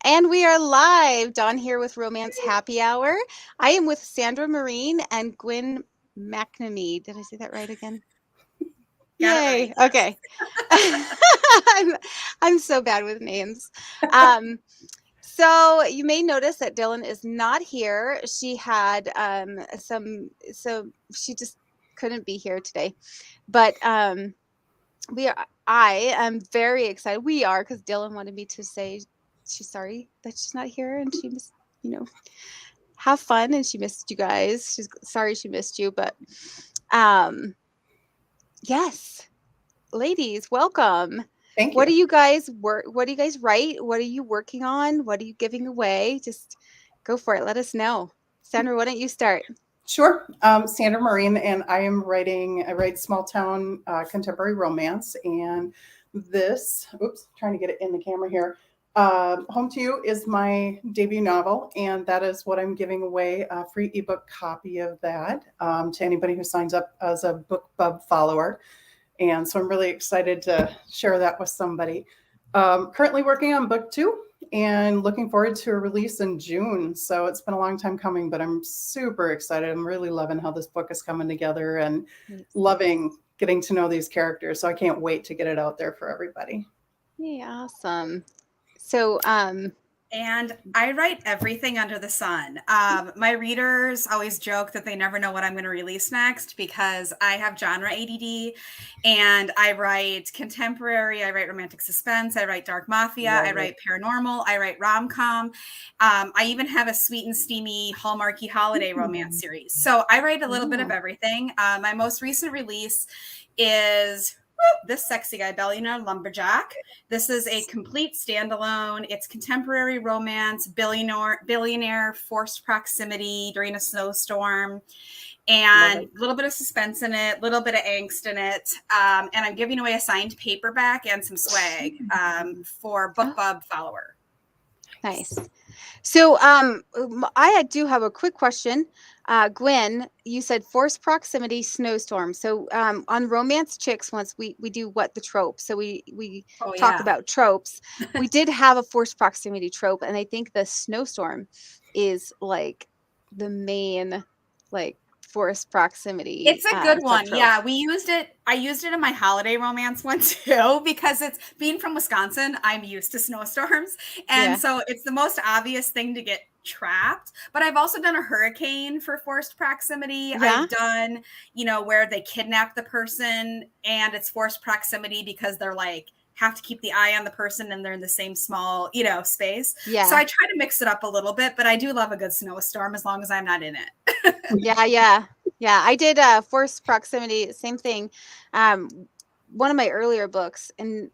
And we are live. Dawn here with Romance Happy Hour. I am with Sandra Marine and Gwyn McNamee. Did I say that right again? Got it Yay. right. Okay. I'm so bad with names. So you may notice that Dylan is not here. She had so she just couldn't be here today. But I am very excited. We are, because Dylan wanted me to say she's sorry that she's not here and she missed, have fun, and she missed you guys. She's sorry she missed you, but yes, ladies, welcome. Thank What do you. you guys work? What do you guys write? What are you working on? What are you giving away? Just go for it. Let us know. Sandra, why don't you start? Sure. Sandra Marine, and I write small town contemporary romance. And trying to get it in the camera here. Home to You is my debut novel, and that is what I'm giving away, a free ebook copy of that to anybody who signs up as a BookBub follower. And so I'm really excited to share that with somebody. Currently working on book 2 and looking forward to a release in June. So it's been a long time coming, but I'm super excited. I'm really loving how this book is coming together and loving getting to know these characters. So I can't wait to get it out there for everybody. Yeah, awesome. So, And I write everything under the sun. My readers always joke that they never know what I'm going to release next because I have genre ADD, and I write contemporary, I write romantic suspense, I write dark mafia, I write paranormal, I write rom-com. I even have a sweet and steamy Hallmarky holiday romance series. So I write a little bit of everything. My most recent release is this sexy guy, Billionaire Lumberjack. This is a complete standalone. It's contemporary romance, billionaire forced proximity during a snowstorm, and a little bit of suspense in it, a little bit of angst in it. And I'm giving away a signed paperback and some swag for BookBub follower. Nice. So I do have a quick question. Gwyn, you said forced proximity snowstorm. So on Romance Chicks, once we do what the trope. So we talk about tropes. We did have a forced proximity trope, and I think the snowstorm is like the main forced proximity. It's a good one. Yeah, we used it. I used it in my holiday romance one too, because it's being from Wisconsin, I'm used to snowstorms. And so it's the most obvious thing to get trapped. But I've also done a hurricane for forced proximity. I've done, where they kidnap the person and it's forced proximity because they're have to keep the eye on the person and they're in the same small, space. Yeah. So I try to mix it up a little bit, but I do love a good snowstorm as long as I'm not in it. Yeah. I did forced proximity, same thing. One of my earlier books, and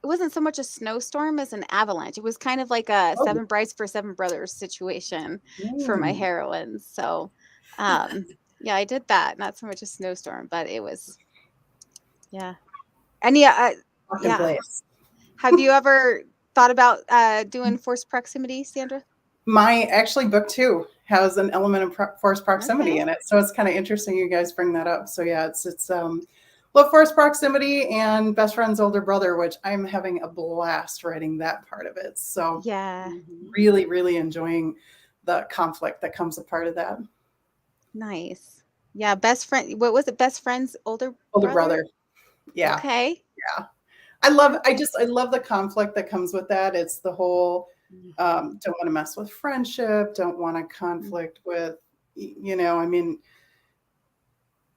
it wasn't so much a snowstorm as an avalanche. It was kind of like a Seven Brides for Seven Brothers situation for my heroines. So, I did that. Not so much a snowstorm, but it was, And have you ever thought about doing forced proximity, Sandra? My book 2 has an element of forced proximity in it. So it's kind of interesting you guys bring that up. So yeah, it's forced proximity and best friend's older brother, which I'm having a blast writing that part of it. So really, really enjoying the conflict that comes a part of that. Nice. Yeah. Best friend. What was it? Best friend's older brother. Yeah. Okay. Yeah. I love the conflict that comes with that. It's the whole, don't want to mess with friendship, don't want to conflict with, you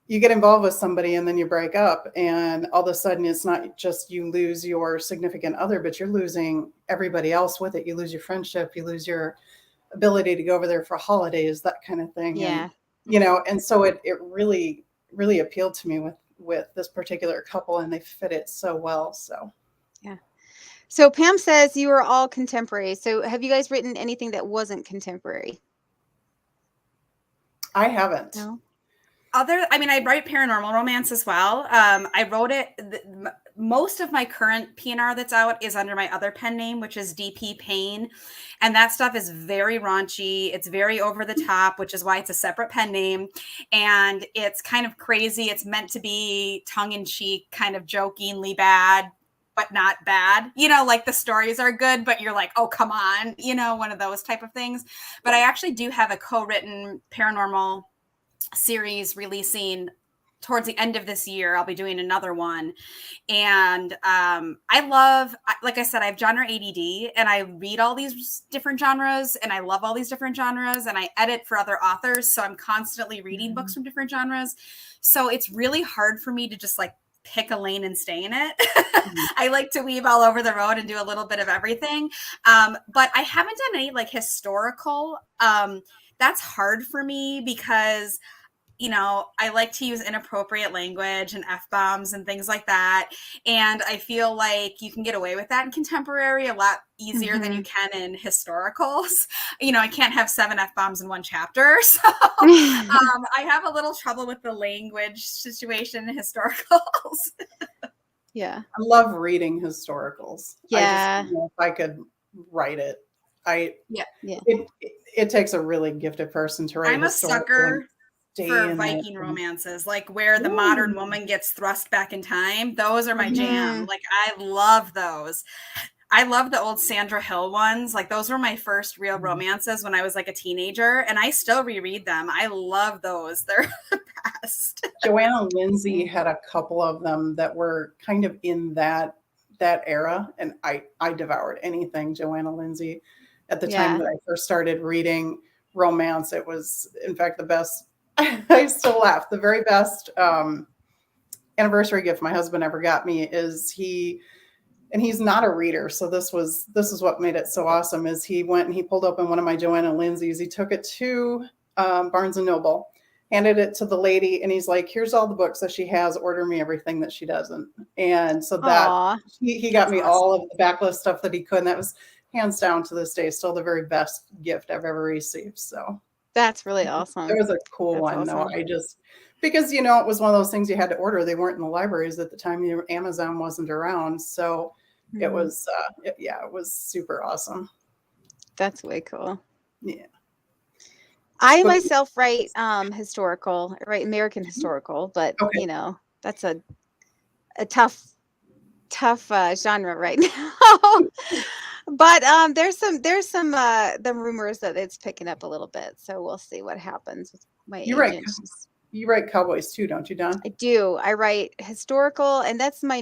get involved with somebody and then you break up, and all of a sudden it's not just you lose your significant other, but you're losing everybody else with it. You lose your friendship, you lose your ability to go over there for holidays, that kind of thing. Yeah. And, and so it really, really appealed to me with this particular couple, and they fit it so well. So yeah. So Pam says you are all contemporary. So have you guys written anything that wasn't contemporary? I haven't. No. I write paranormal romance as well. I wrote it. Most of my current PNR that's out is under my other pen name, which is DP Payne. And that stuff is very raunchy. It's very over the top, which is why it's a separate pen name. And it's kind of crazy. It's meant to be tongue in cheek, kind of jokingly bad, but not bad. Like the stories are good, but you're like, oh, come on, one of those type of things. But I actually do have a co-written paranormal series releasing towards the end of this year. I'll be doing another one. And like I said, I have genre ADD, and I read all these different genres, and I love all these different genres, and I edit for other authors. So I'm constantly reading books from different genres. So it's really hard for me to just like pick a lane and stay in it. I like to weave all over the road and do a little bit of everything. But I haven't done any like historical. That's hard for me because I like to use inappropriate language and F-bombs and things like that. And I feel like you can get away with that in contemporary a lot easier than you can in historicals. I can't have 7 F-bombs in one chapter. So I have a little trouble with the language situation in historicals. Yeah. I love reading historicals. Yeah. I just don't know if I could write it. It takes a really gifted person to write. I'm a sucker for Viking romances, like where the modern woman gets thrust back in time. Those are my jam. Like I love those. I love the old Sandra Hill ones. Like those were my first real romances when I was like a teenager, and I still reread them. I love those. They're the best. Joanna Lindsay had a couple of them that were kind of in that era, and I devoured anything Joanna Lindsay at the time that I first started reading romance. It was, in fact, the best. I still laugh. The very best anniversary gift my husband ever got me is he's not a reader. So this is what made it so awesome is he went and he pulled open one of my Joanna Lindsay's. He took it to Barnes and Noble, handed it to the lady, and he's like, here's all the books that she has. Order me everything that she doesn't. And so that he got me all of the backlist stuff that he could. And that was hands down to this day still the very best gift I've ever received. So that's really awesome. It was a cool one, though. Because, it was one of those things you had to order. They weren't in the libraries at the time. Amazon wasn't around. So it was, it was super awesome. That's way cool. Yeah. I myself write historical, I write American historical, but, that's a tough genre right now. But there's some the rumors that it's picking up a little bit, so we'll see what happens with my agent. You write cowboys too, don't you, Dawn? I do. I write historical, and that's my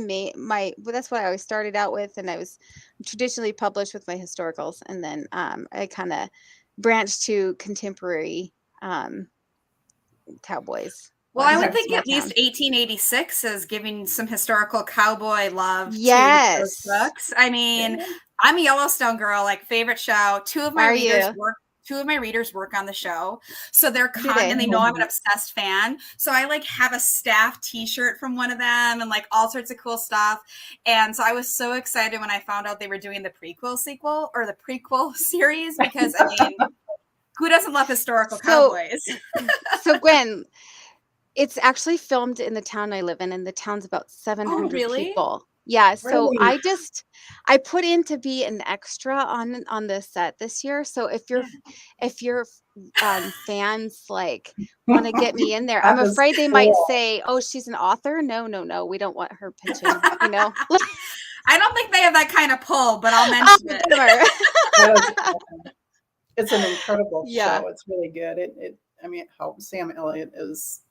that's what I always started out with, and I was traditionally published with my historicals, and then I kind of branched to contemporary cowboys. Well, I would think at least 1886 is giving some historical cowboy love to those books. I mean, I'm a Yellowstone girl, like favorite show. Two of my readers work on the show. So they're and they know I'm an obsessed fan. So I like have a staff t-shirt from one of them and like all sorts of cool stuff. And so I was so excited when I found out they were doing the prequel series because I mean, who doesn't love historical cowboys? So Gwen, it's actually filmed in the town I live in, and the town's about 700 people. Yeah, so really? I put in to be an extra on the set this year. So if your fans like want to get me in there, I'm afraid they might say, "Oh, she's an author." No, we don't want her pitching. I don't think they have that kind of pull, but I'll mention it. It's an incredible show. It's really good. It helps. Sam Elliott is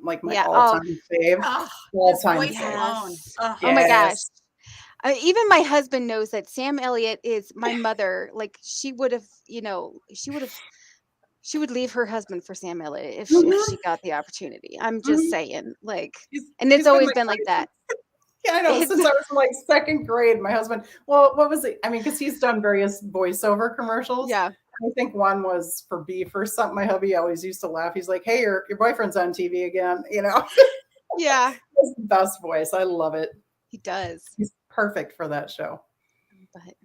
like my all-time fave. All-time fave. Oh my gosh. Even my husband knows that Sam Elliott is my mother. Like she would leave her husband for Sam Elliott if she got the opportunity. I'm just saying, like, and it's always been like that. Yeah, I know. Since I was in like second grade, my husband, what was it? I mean, because he's done various voiceover commercials. Yeah. I think one was for beef or something. My hubby always used to laugh. He's like, "Hey, your boyfriend's on TV again," Yeah. His best voice. I love it. He does. He's perfect for that show. But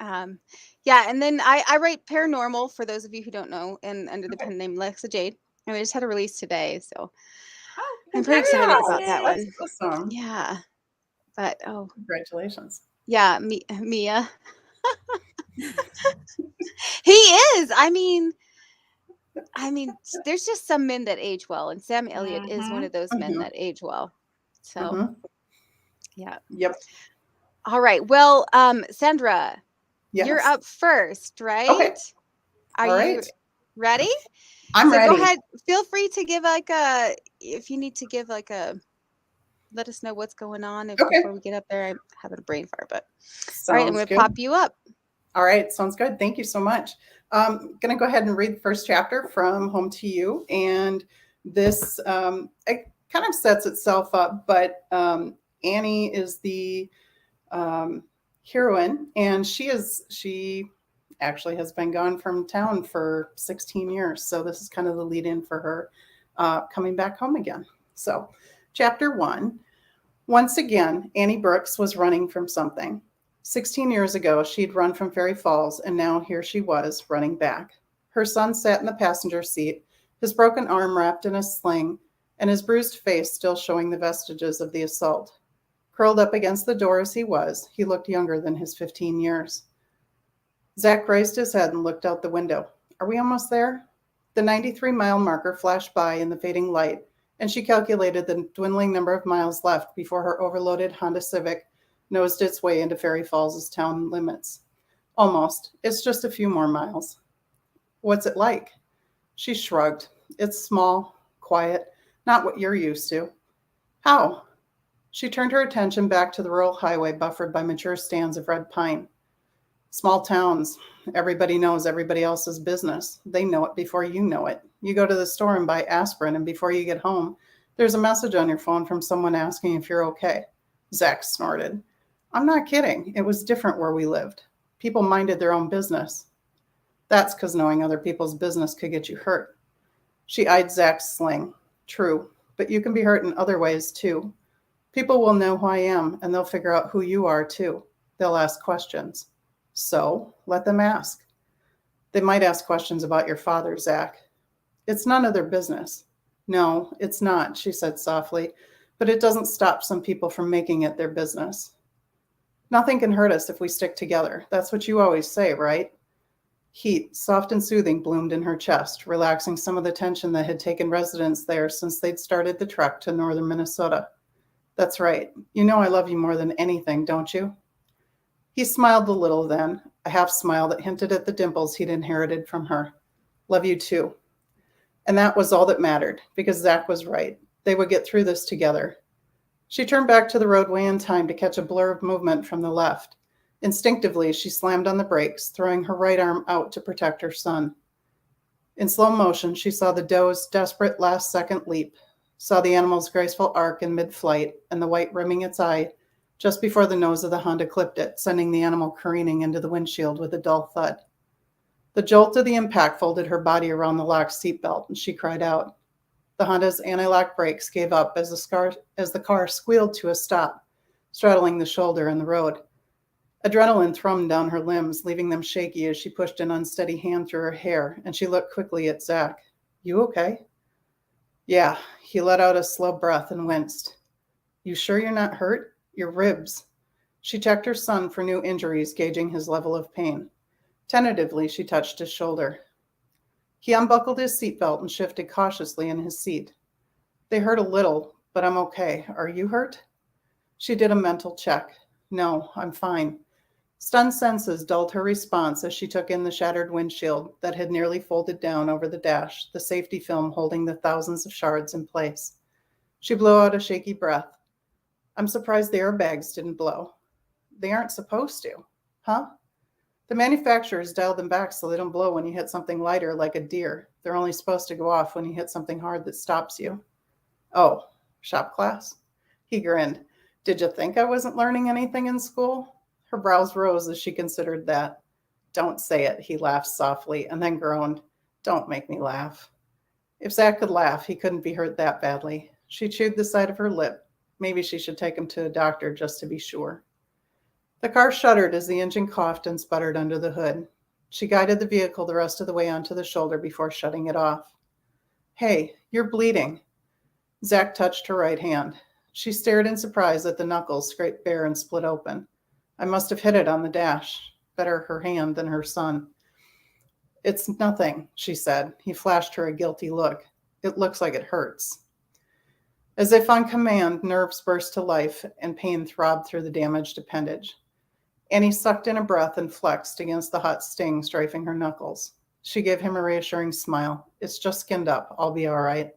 and then I write paranormal for those of you who don't know, and under the pen name Lexa Jade. And we just had a release today, so I'm pretty excited about that one. That's awesome. Yeah. But congratulations. Yeah, Mia. He is. I mean, there's just some men that age well, and Sam Elliott is one of those men that age well. So, yeah. Yep. All right. Well, Sandra, you're Yes. up first, Okay. right? Are All you right. ready? I'm So go ready. ahead. Feel free to give like if you need to give like let us know what's going on if, Okay. before we get up there. I'm having a brain fire, but all right, I'm Sounds going to good. pop you up. All right. Sounds good. Thank you so much. I'm going to go ahead and read the first chapter from Home to You. And this it kind of sets itself up, but Annie is the heroine, and she actually has been gone from town for 16 years. So this is kind of the lead in for her coming back home again. So, chapter 1. Once again, Annie Brooks was running from something. 16 years ago, she'd run from Fairy Falls, and now here she was, running back. Her son sat in the passenger seat, his broken arm wrapped in a sling, and his bruised face still showing the vestiges of the assault. Curled up against the door as he was, he looked younger than his 15 years. Zach raised his head and looked out the window. Are we almost there? The 93-mile marker flashed by in the fading light, and she calculated the dwindling number of miles left before her overloaded Honda Civic nosed its way into Fairy Falls' town limits. Almost. It's just a few more miles. What's it like? She shrugged. It's small, quiet, not what you're used to. How? She turned her attention back to the rural highway buffered by mature stands of red pine. Small towns. Everybody knows everybody else's business. They know it before you know it. You go to the store and buy aspirin, and before you get home, there's a message on your phone from someone asking if you're okay. Zach snorted. I'm not kidding. It was different where we lived. People minded their own business. That's because knowing other people's business could get you hurt. She eyed Zach's sling. True, but you can be hurt in other ways too. People will know who I am, and they'll figure out who you are too. They'll ask questions. So let them ask. They might ask questions about your father, Zach. It's none of their business. No, it's not, she said softly, but it doesn't stop some people from making it their business. Nothing can hurt us if we stick together. That's what you always say, right? Heat, soft and soothing, bloomed in her chest, relaxing some of the tension that had taken residence there since they'd started the trek to northern Minnesota. That's right. You know I love you more than anything, don't you? He smiled a little then, a half smile that hinted at the dimples he'd inherited from her. Love you too. And that was all that mattered, because Zach was right. They would get through this together. She turned back to the roadway in time to catch a blur of movement from the left. Instinctively, she slammed on the brakes, throwing her right arm out to protect her son. In slow motion, she saw the doe's desperate last-second leap, saw the animal's graceful arc in mid-flight, and the white rimming its eye just before the nose of the Honda clipped it, sending the animal careening into the windshield with a dull thud. The jolt of the impact folded her body around the locked seatbelt, and she cried out. The Honda's anti-lock brakes gave up as the car squealed to a stop, straddling the shoulder and the road. Adrenaline thrummed down her limbs, leaving them shaky as she pushed an unsteady hand through her hair, and she looked quickly at Zach. You okay? Yeah, he let out a slow breath and winced. You sure you're not hurt? Your ribs. She checked her son for new injuries, gauging his level of pain. Tentatively, she touched his shoulder. He unbuckled his seatbelt and shifted cautiously in his seat. They hurt a little, but I'm okay. Are you hurt? She did a mental check. No, I'm fine. Stunned senses dulled her response as she took in the shattered windshield that had nearly folded down over the dash, the safety film holding the thousands of shards in place. She blew out a shaky breath. I'm surprised the airbags didn't blow. They aren't supposed to. Huh? The manufacturers dialed them back so they don't blow when you hit something lighter like a deer. They're only supposed to go off when you hit something hard that stops you. Oh, shop class? He grinned. Did you think I wasn't learning anything in school? Her brows rose as she considered that. Don't say it, he laughed softly and then groaned. Don't make me laugh. If Zach could laugh, he couldn't be hurt that badly. She chewed the side of her lip. Maybe she should take him to a doctor just to be sure. The car shuddered as the engine coughed and sputtered under the hood. She guided the vehicle the rest of the way onto the shoulder before shutting it off. Hey, you're bleeding. Zach touched her right hand. She stared in surprise at the knuckles scraped bare and split open. I must have hit it on the dash. Better her hand than her son. It's nothing, she said. He flashed her a guilty look. It looks like it hurts. As if on command, nerves burst to life and pain throbbed through the damaged appendage. Annie sucked in a breath and flexed against the hot sting strafing her knuckles. She gave him a reassuring smile. It's just skinned up. I'll be all right.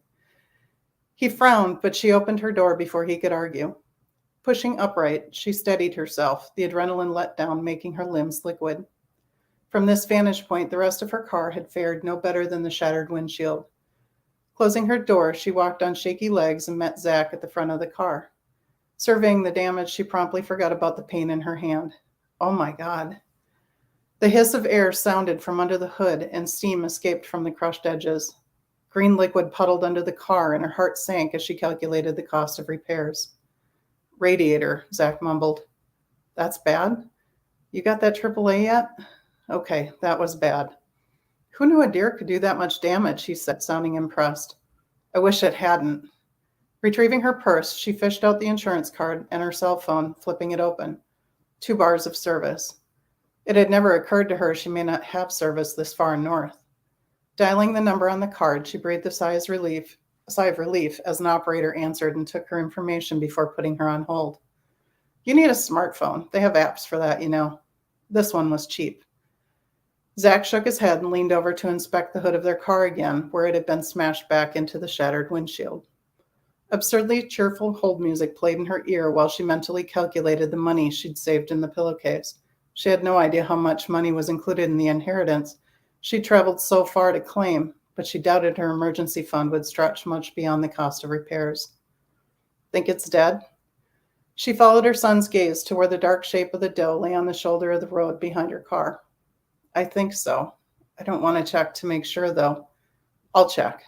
He frowned, but she opened her door before he could argue. Pushing upright, she steadied herself, the adrenaline let down, making her limbs liquid. From this vantage point, the rest of her car had fared no better than the shattered windshield. Closing her door, she walked on shaky legs and met Zach at the front of the car. Surveying the damage, she promptly forgot about the pain in her hand. Oh my God. The hiss of air sounded from under the hood and steam escaped from the crushed edges. Green liquid puddled under the car and her heart sank as she calculated the cost of repairs. Radiator, Zach mumbled. That's bad? You got that AAA yet? Okay, that was bad. Who knew a deer could do that much damage, he said, sounding impressed. I wish it hadn't. Retrieving her purse, she fished out the insurance card and her cell phone, flipping it open. 2 bars of service. It had never occurred to her she may not have service this far north. Dialing the number on the card, she breathed a sigh of relief as an operator answered and took her information before putting her on hold. You need a smartphone. They have apps for that, you know. This one was cheap. Zach shook his head and leaned over to inspect the hood of their car again, where it had been smashed back into the shattered windshield. Absurdly cheerful hold music played in her ear while she mentally calculated the money she'd saved in the pillowcase. She had no idea how much money was included in the inheritance she'd traveled so far to claim, but she doubted her emergency fund would stretch much beyond the cost of repairs. Think it's dead? She followed her son's gaze to where the dark shape of the doe lay on the shoulder of the road behind her car. I think so. I don't want to check to make sure, though. I'll check.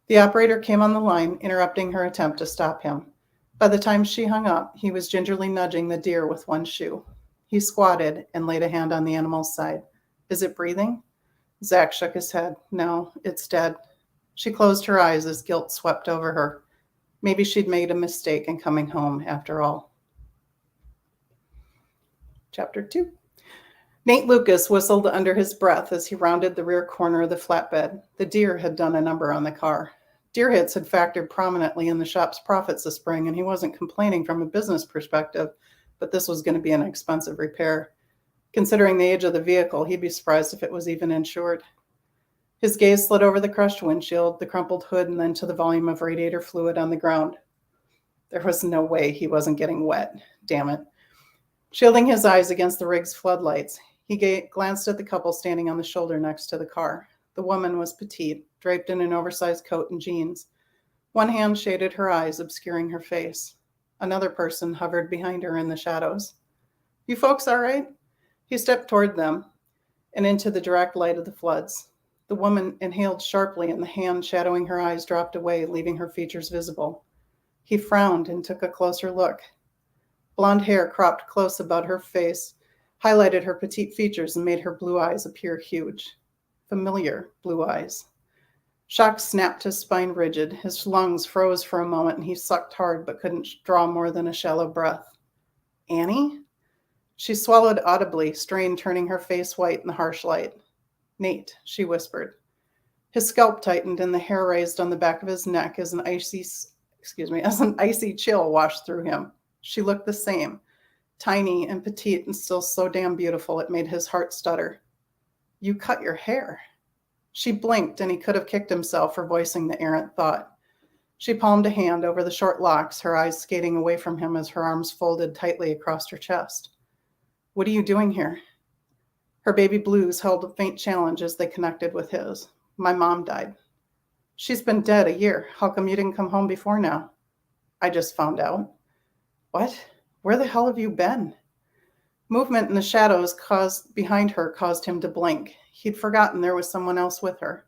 The operator came on the line, interrupting her attempt to stop him. By the time she hung up, he was gingerly nudging the deer with one shoe. He squatted and laid a hand on the animal's side. Is it breathing? Zach shook his head. No, it's dead. She closed her eyes as guilt swept over her. Maybe she'd made a mistake in coming home after all. Chapter 2. Nate Lucas whistled under his breath as he rounded the rear corner of the flatbed. The deer had done a number on the car. Deer hits had factored prominently in the shop's profits this spring, and he wasn't complaining from a business perspective, but this was going to be an expensive repair. Considering the age of the vehicle, he'd be surprised if it was even insured. His gaze slid over the crushed windshield, the crumpled hood, and then to the volume of radiator fluid on the ground. There was no way he wasn't getting wet. Damn it. Shielding his eyes against the rig's floodlights, he glanced at the couple standing on the shoulder next to the car. The woman was petite, draped in an oversized coat and jeans. One hand shaded her eyes, obscuring her face. Another person hovered behind her in the shadows. You folks all right? He stepped toward them and into the direct light of the floods. The woman inhaled sharply, and the hand shadowing her eyes dropped away, leaving her features visible. He frowned and took a closer look. Blonde hair cropped close about her face highlighted her petite features and made her blue eyes appear huge. Familiar blue eyes. Shock snapped his spine rigid. His lungs froze for a moment, and he sucked hard but couldn't draw more than a shallow breath. Annie? She swallowed audibly, strain turning her face white in the harsh light. Nate, she whispered. His scalp tightened and the hair raised on the back of his neck as an icy chill washed through him. She looked the same. Tiny and petite and still so damn beautiful it made his heart stutter. You cut your hair. She blinked and he could have kicked himself for voicing the errant thought. She palmed a hand over the short locks, her eyes skating away from him as her arms folded tightly across her chest. What are you doing here? Her baby blues held a faint challenge as they connected with his. My mom died. She's been dead a year. How come you didn't come home before now? I just found out. What? Where the hell have you been? Movement in the shadows behind her caused him to blink. He'd forgotten there was someone else with her.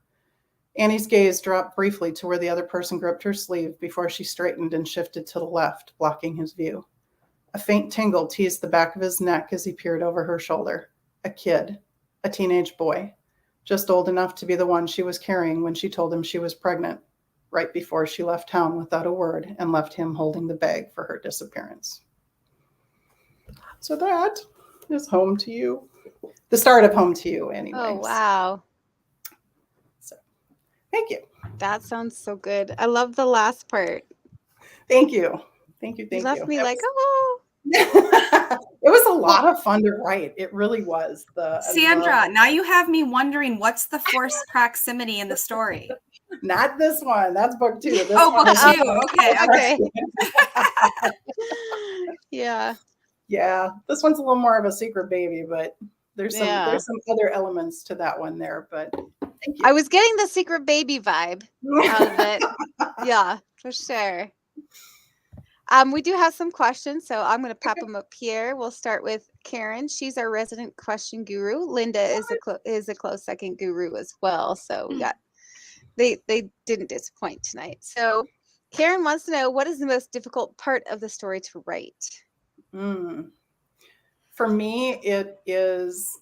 Annie's gaze dropped briefly to where the other person gripped her sleeve before she straightened and shifted to the left, blocking his view. A faint tingle teased the back of his neck as he peered over her shoulder. A kid. A teenage boy. Just old enough to be the one she was carrying when she told him she was pregnant, right before she left town without a word and left him holding the bag for her disappearance. So that is Home to You. The start of Home to You, anyways. Oh, wow. So, thank you. That sounds so good. I love the last part. Thank you. Thank you. You Thank left you. me It like, was, oh. it was a lot of fun to write. It really was. I Sandra, love now you have me wondering what's the forced proximity in the story. not this one. That's book 2. This Oh, one book is 2. Okay. Okay. Yeah. Yeah, this one's a little more of a secret baby, but there's Yeah. some other elements to that one there. But thank I you. was getting the secret baby vibe out of it. Yeah, for sure. We do have some questions, so I'm going to pop them up here. We'll start with Karen. She's our resident question guru. Linda is a close second guru as well. So we got they didn't disappoint tonight. So Karen wants to know, what is the most difficult part of the story to write? For me, it is.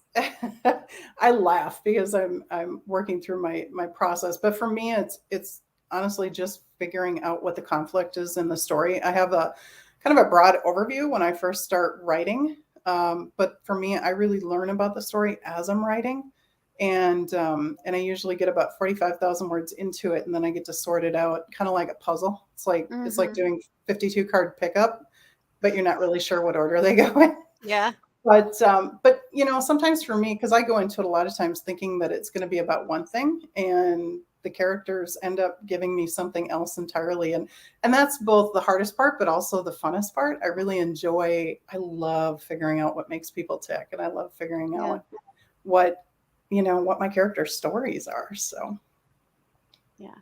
I laugh because I'm working through my process, but for me, it's honestly just figuring out what the conflict is in the story. I have a kind of a broad overview when I first start writing, but for me, I really learn about the story as I'm writing, and I usually get about 45,000 words into it, and then I get to sort it out, kind of like a puzzle. It's like doing 52 card pickup, but you're not really sure what order they go in. Yeah. But you know, sometimes for me, because I go into it a lot of times thinking that it's going to be about one thing, and the characters end up giving me something else entirely, and that's both the hardest part, but also the funnest part. I really enjoy. I love figuring out what makes people tick, and I love figuring out what my character stories are. So, yeah.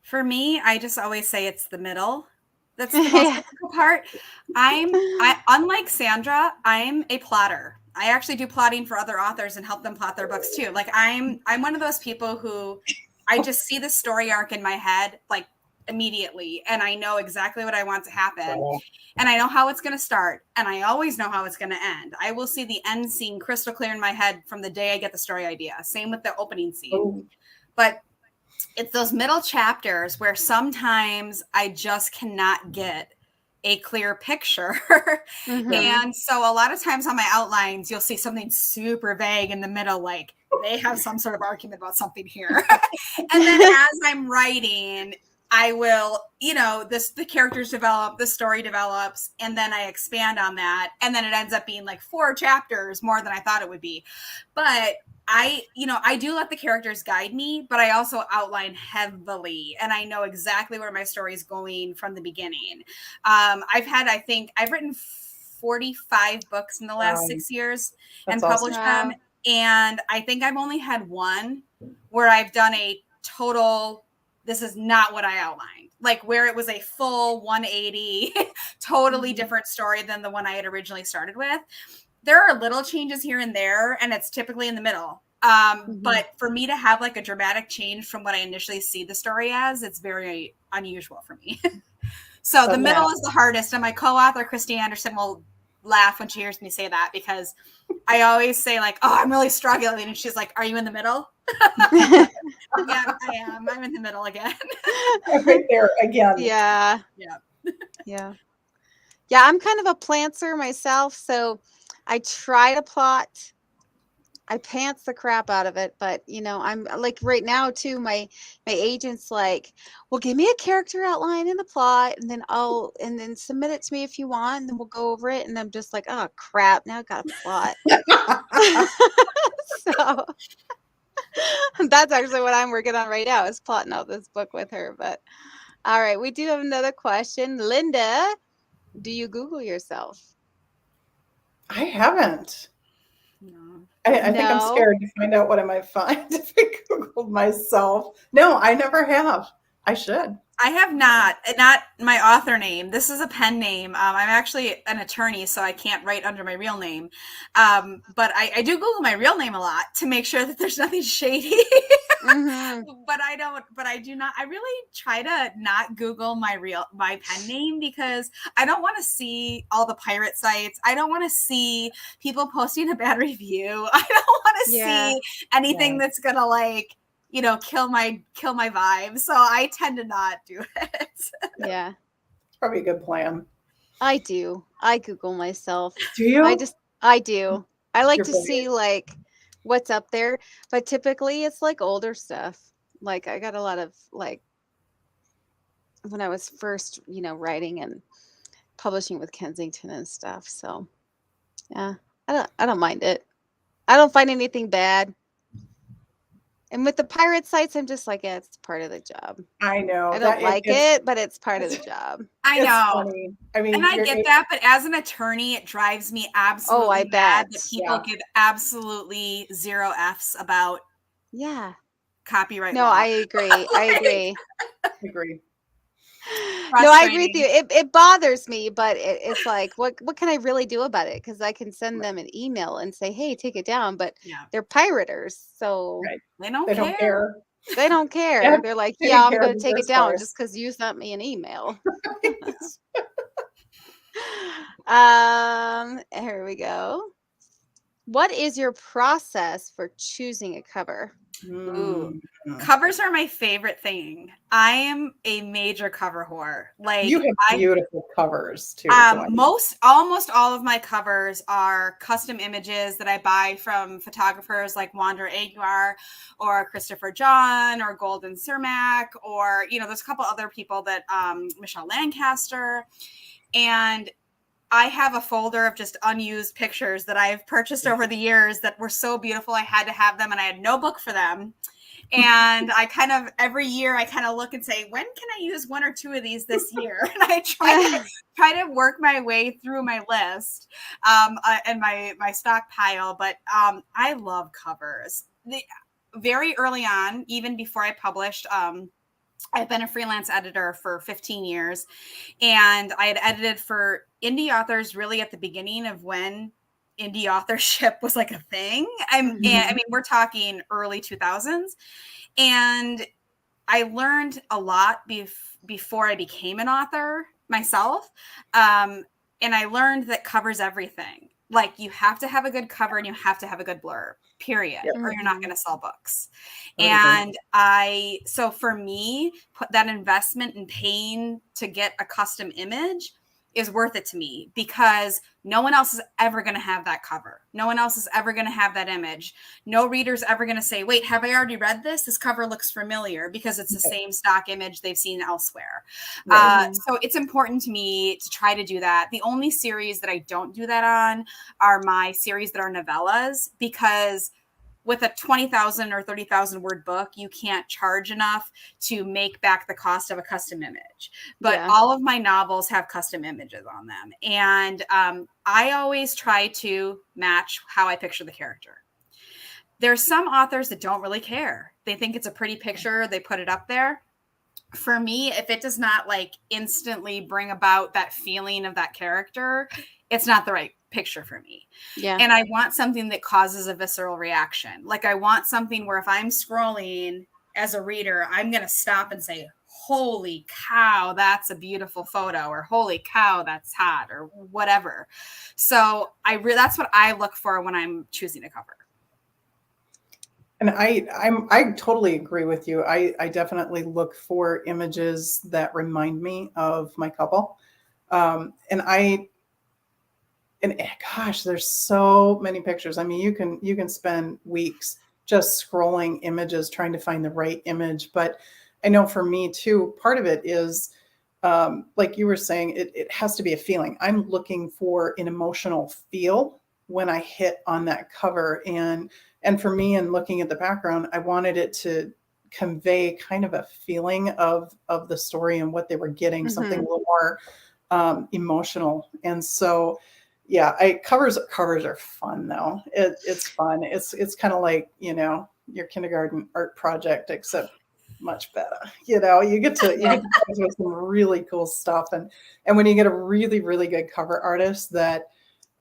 For me, I just always say it's the middle. That's the most difficult part. I unlike Sandra, I'm a plotter. I actually do plotting for other authors and help them plot their books too. Like I'm one of those people who I just see the story arc in my head like immediately, and I know exactly what I want to happen, and I know how it's going to start, and I always know how it's going to end. I will see the end scene crystal clear in my head from the day I get the story idea. Same with the opening scene. But it's those middle chapters where sometimes I just cannot get a clear picture. And so a lot of times on my outlines, you'll see something super vague in the middle, like they have some sort of argument about something here. And then as I'm writing, I will, the characters develop, the story develops, and then I expand on that. And then it ends up being like 4 chapters more than I thought it would be. But I do let the characters guide me, but I also outline heavily, and I know exactly where my story is going from the beginning. I think I've written 45 books in the last 6 years and published them. And I think I've only had one where I've done a total, this is not what I outlined, like where it was a full 180, totally different story than the one I had originally started with. There are little changes here and there, and it's typically in the middle. But for me to have like a dramatic change from what I initially see the story as, it's very unusual for me. So the middle is the hardest. And my co-author, Christy Anderson, will laugh when she hears me say that, because I always say like, oh, I'm really struggling. And she's like, are you in the middle? Yeah, I am. I'm in the middle again. Right there again. Yeah. I'm kind of a plantser myself, so I try to plot. I pants the crap out of it, but I'm like right now too. My agent's like, "Well, give me a character outline and the plot, and then submit it to me if you want, and then we'll go over it." And I'm just like, "Oh crap! Now I got a plot." So that's actually what I'm working on right now, is plotting out this book with her. But all right, we do have another question, Linda. Do you Google yourself? I haven't. No. I think I'm scared to find out what I might find if I Googled myself. No, I never have. I should. I have not my author name. This is a pen name. I'm actually an attorney, so I can't write under my real name. But I do Google my real name a lot to make sure that there's nothing shady. But I do not. I really try to not Google my pen name, because I don't want to see all the pirate sites. I don't want to see people posting a bad review. I don't want to see anything that's gonna kill my vibe. So I tend to not do it. Yeah. It's probably a good plan. I do. I Google myself. Do you? I do. I like to see like what's up there, but typically it's like older stuff. Like I got a lot of like when I was first, writing and publishing with Kensington and stuff. So yeah, I don't mind it. I don't find anything bad. And with the pirate sites, I'm just like, yeah, it's part of the job. I know I that don't like it, but it's part of the it's job. I it's know. funny. I mean, And I get that, but as an attorney, it drives me Oh, absolutely I mad bet. that people give absolutely zero Fs about Yeah. copyright No, law. I agree. I Like, agree. agree. No, I agree with you. frustrating. It bothers me, but it's like, what can I really do about it? Because I can send them an email and say, hey, take it down, but Yeah, they're pirators, so Right. they don't They don't care. care. they don't Yeah, care. They're like, they yeah, don't I'm care gonna in the take it first down place. just because you sent me an email. Here we go. What is your process for choosing a cover? Ooh, Mm. covers are my favorite thing. I am a major cover whore. You Like have I beautiful covers too, Gwen. almost all of my covers are custom images that I buy from photographers like Wander Aguiar or Christopher John or Golden Cermak, or there's a couple other people that Michelle Lancaster. And I have a folder of just unused pictures that I've purchased over the years that were so beautiful I had to have them, and I had no book for them. And I kind of every year I kind of look and say, when can I use one or two of these this year? And I try to work my way through my list and my stockpile. But I love covers. Very early on, even before I published, I've been a freelance editor for 15 years, and I had edited for indie authors really at the beginning of when indie authorship was like a thing. I mean, we're talking early 2000s. And I learned a lot before I became an author myself. And I learned that covers everything. Like, you have to have a good cover and you have to have a good blurb, period, Yep. or you're not going to sell books. Totally. And so for me, put that investment in paying to get a custom image is worth it to me, because no one else is ever going to have that cover. No one else is ever going to have that image. No reader's ever going to say, wait, have I already read this? This cover looks familiar, because it's the same stock image they've seen elsewhere. Right. So it's important to me to try to do that. The only series that I don't do that on are my series that are novellas, because with a 20,000 or 30,000 word book, you can't charge enough to make back the cost of a custom image. But Yeah. all of my novels have custom images on them. And I always try to match how I picture the character. There's some authors that don't really care. They think it's a pretty picture, they put it up there. For me, if it does not like instantly bring about that feeling of that character, it's not the right picture for me. Yeah. And I want something that causes a visceral reaction. Like, I want something where if I'm scrolling as a reader, I'm going to stop and say, holy cow, that's a beautiful photo, or holy cow, that's hot, or whatever. So that's what I look for when I'm choosing a cover. And I totally agree with you. I definitely look for images that remind me of my couple. And gosh, there's so many pictures. I mean, you can spend weeks just scrolling images trying to find the right image. But I know for me too, part of it is like you were saying, it has to be a feeling. I'm looking for an emotional feel when I hit on that cover. And for me, in looking at the background, I wanted it to convey kind of a feeling of the story and what they were getting, something a little more emotional. And so, yeah, covers are fun though. It's fun. It's kind of like, your kindergarten art project, except much better. You get to play with some really cool stuff, and when you get a really, really good cover artist that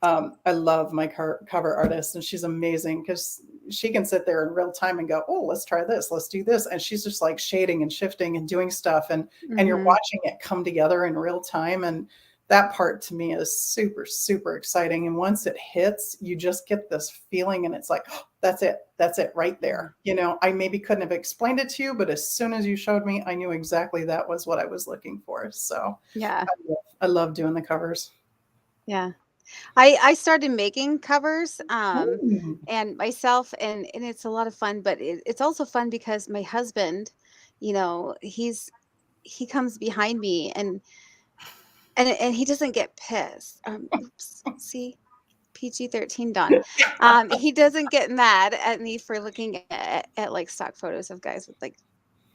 I love my cover artist, and she's amazing because she can sit there in real time and go, oh, let's try this, let's do this, and she's just like shading and shifting and doing stuff, and you're watching it come together in real time, and that part to me is super, super exciting. And once it hits, you just get this feeling, and it's like, oh, that's it right there. I maybe couldn't have explained it to you, but as soon as you showed me, I knew exactly that was what I was looking for. So Yeah. I love doing the covers. Yeah. I started making covers Ooh. and myself, and it's a lot of fun, but it's also fun because my husband, he's he comes behind me and he doesn't get pissed. Oops, see, PG-13 Dawn. He doesn't get mad at me for looking at like stock photos of guys with like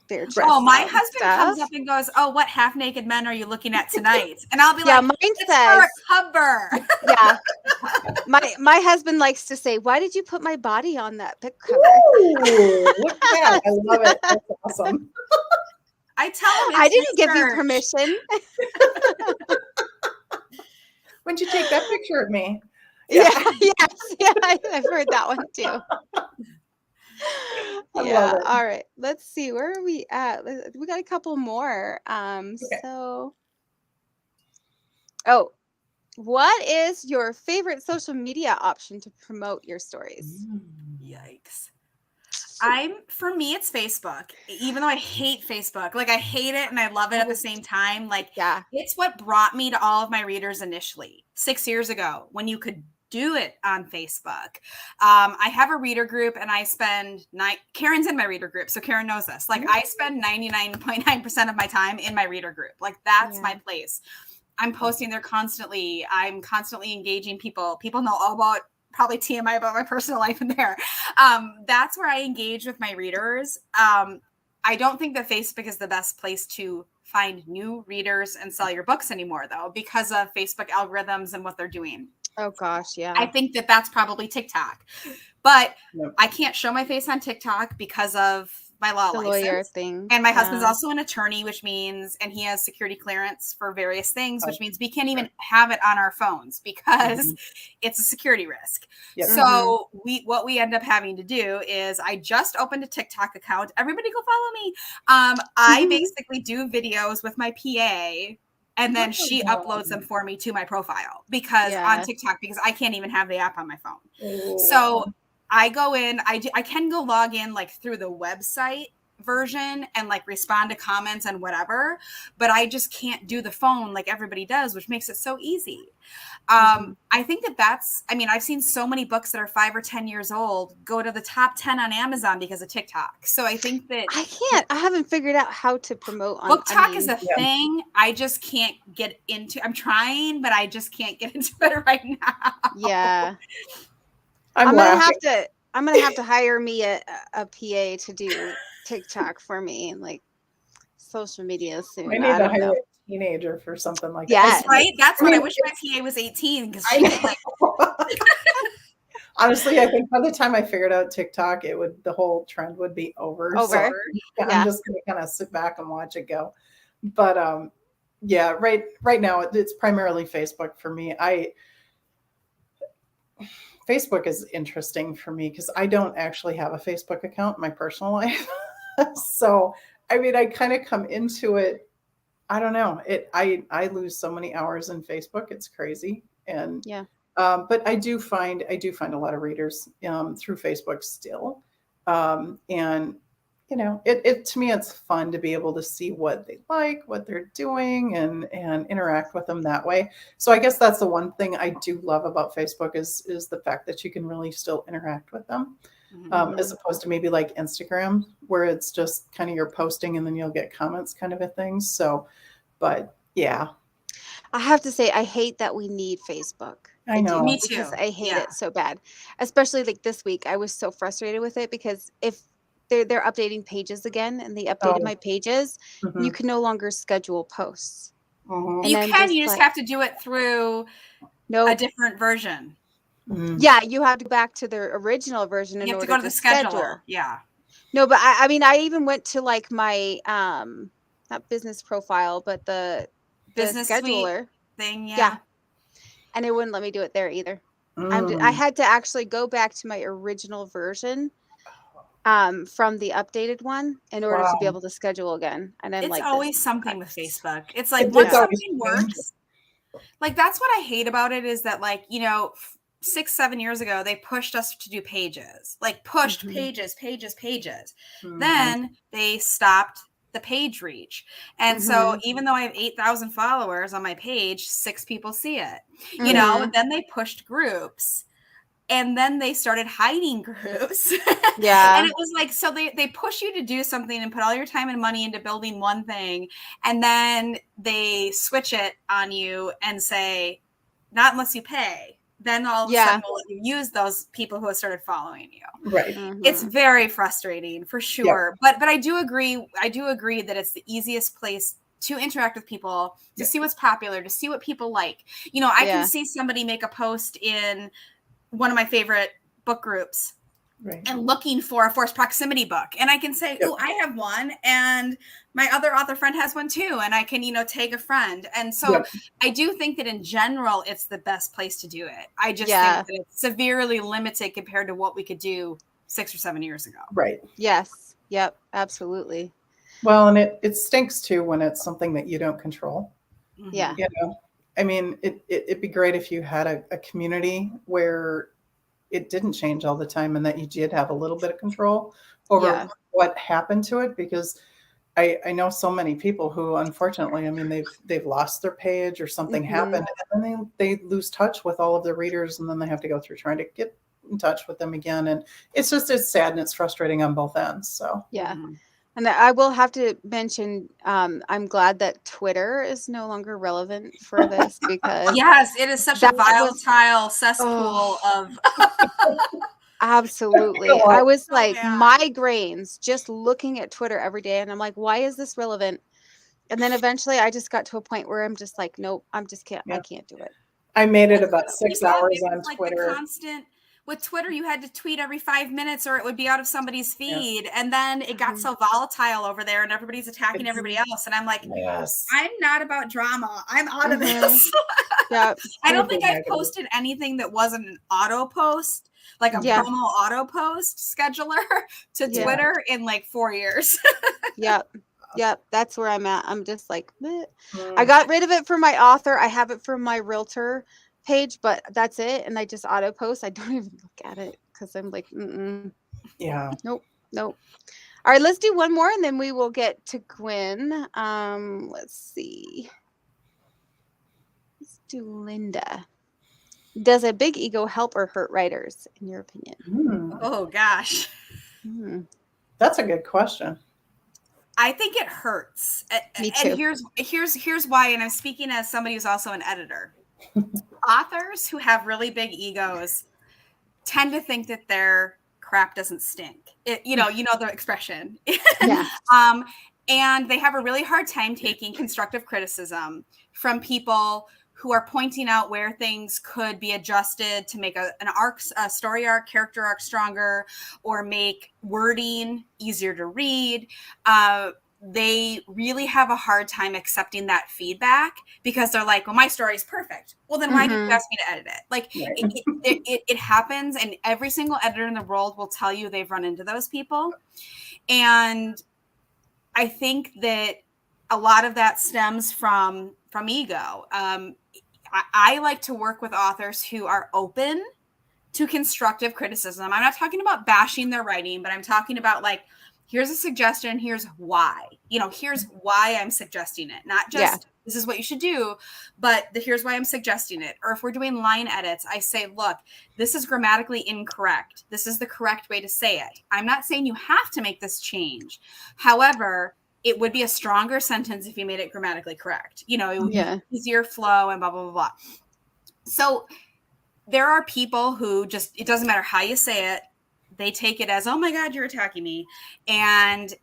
their chests Oh, my out and husband comes stuff. up and goes, "Oh, what half naked men are you looking at tonight?" And I'll be Yeah, like, mine "It's says, for a cover." yeah. My husband likes to say, "Why did you put my body on that pic cover?" Ooh, look at that. I love it. That's awesome. I tell him I it's didn't give you research. permission. When'd you take that picture of me? Yeah, yes, yeah, I've heard that one too. I Yeah, love it. all right. Let's see, where are we at? We got a couple more. Okay. So, oh, what is your favorite social media option to promote your stories? Yikes. For me, it's Facebook. Even though I hate Facebook, like I hate it and I love it at the same time. Like, Yeah. it's what brought me to all of my readers initially 6 years ago when you could do it on Facebook. I have a reader group and I spend Karen's in my reader group. So Karen knows this. Like, I spend 99.9% of my time in my reader group. Like, that's my place. I'm posting there constantly. I'm constantly engaging people. People know all about probably TMI about my personal life in there. That's where I engage with my readers. I don't think that Facebook is the best place to find new readers and sell your books anymore, though, because of Facebook algorithms and what they're doing. Oh gosh, yeah. I think that that's probably TikTok, but Yep. I can't show my face on TikTok because of my law the license. lawyer thing. And my husband's also an attorney, which means, and he has security clearance for various things, which means we can't even have it on our phones because it's a security risk. Yep. So what we end up having to do is I just opened a TikTok account. Everybody go follow me. I basically do videos with my PA and then she uploads them for me to my profile because on TikTok, because I can't even have the app on my phone. So I go in, I can go log in like through the website version and like respond to comments and whatever, but I just can't do the phone like everybody does, which makes it so easy. I think I've seen so many books that are 5 or 10 years old go to the top 10 on Amazon because of TikTok. So I think that I haven't figured out how to promote on BookTok is a thing. I just can't get into. I'm trying, but I just can't get into it right now. Yeah. I'm gonna have to hire me a PA to do TikTok for me and like social media soon. I need to hire a teenager for something like that. Yes. Right? That's what I wish my PA was 18 because she could like. Honestly, I think by the time I figured out TikTok, the whole trend would be over. So I'm just gonna kind of sit back and watch it go. But yeah, right now it's primarily Facebook for me. Facebook is interesting for me because I don't actually have a Facebook account in my personal life. So, I mean, I kind of come into it. I don't know. I lose so many hours in Facebook. It's crazy. And but I do find a lot of readers through Facebook still. And you know, it to me, it's fun to be able to see what they like, what they're doing, and interact with them that way. So I guess that's the one thing I do love about Facebook is the fact that you can really still interact with them, as opposed to maybe like Instagram, where it's just kind of you're posting and then you'll get comments kind of a thing. So, but yeah. I have to say, I hate that we need Facebook. I know. Me too. Because I hate it so bad. Especially like this week, I was so frustrated with it because if they're updating pages again and they updated my pages, you can no longer schedule posts. You just have to do it through a different version. Yeah, you have to go back to the original version in order to go to the schedule. Yeah. No, but I mean, I even went to like my not business profile, but the business scheduler thing. Yeah. And it wouldn't let me do it there either. I had to actually go back to my original version from the updated one in order to be able to schedule again. And I'm it's like, always something with Facebook. It's like once something works, like that's what I hate about it is that like, you know, 6-7 years ago, they pushed us to do pages, like pushed pages. Then they stopped the page reach. And so even though I have 8,000 followers on my page, 6 people see it, you know, then they pushed groups. And then they started hiding groups. Yeah. And it was like, so they push you to do something and put all your time and money into building one thing. And then they switch it on you and say, not unless you pay. Then all of a sudden we'll let you use those people who have started following you. Right. It's very frustrating for sure. But I do agree that it's the easiest place to interact with people, to see what's popular, to see what people like. You know, I can see somebody make a post in one of my favorite book groups and looking for a forced proximity book. And I can say, oh, I have one, and my other author friend has one too. And I can, you know, tag a friend. And so I do think that in general, it's the best place to do it. I just think that it's severely limited compared to what we could do 6 or 7 years ago. Right. Yes. Yep. Absolutely. Well, and it stinks too when it's something that you don't control. Yeah. You know, I mean, it'd be great if you had a community where it didn't change all the time and that you did have a little bit of control over what happened to it, because I know so many people who, unfortunately, I mean, they've lost their page or something happened, and then they lose touch with all of their readers, and then they have to go through trying to get in touch with them again. And it's sad and it's frustrating on both ends. So And I will have to mention, I'm glad that Twitter is no longer relevant for this, because yes, it is such a volatile cesspool of absolutely. I was like migraines just looking at Twitter every day, and I'm like, why is this relevant? And then eventually I just got to a point where I'm just like, nope, I can't do it. I made it about 6 hours on Twitter. With Twitter, you had to tweet every 5 minutes or it would be out of somebody's feed. And then it got so volatile over there and everybody's attacking everybody else. And I'm like, I'm not about drama. I'm out of this. Yeah. I don't think I've posted anything that wasn't an auto post, like a promo auto post scheduler to Twitter in like 4 years. Yep. That's where I'm at. I'm just like, I got rid of it for my author. I have it for my realtor page, but that's it. And I just auto post. I don't even look at it because I'm like, nope. All right, let's do one more and then we will get to Gwyn. Let's see. Let's do Linda. Does a big ego help or hurt writers, in your opinion? Oh gosh. That's a good question. I think it hurts. Me too. And here's why, and I'm speaking as somebody who's also an editor. Authors who have really big egos tend to think that their crap doesn't stink. You know the expression. And they have a really hard time taking constructive criticism from people who are pointing out where things could be adjusted to make a story arc, character arc stronger, or make wording easier to read. They really have a hard time accepting that feedback because they're like, well, my story is perfect. Well, then why did you ask me to edit it? Like it happens, and every single editor in the world will tell you they've run into those people. And I think that a lot of that stems from ego. I like to work with authors who are open to constructive criticism. I'm not talking about bashing their writing, but I'm talking about like, here's a suggestion. Here's why. Here's why I'm suggesting it. Not just this is what you should do, but here's why I'm suggesting it. Or if we're doing line edits, I say, look, this is grammatically incorrect. This is the correct way to say it. I'm not saying you have to make this change. However, it would be a stronger sentence if you made it grammatically correct. It would be easier flow and blah, blah, blah, blah. So there are people who it doesn't matter how you say it. They take it as, oh my God, you're attacking me. And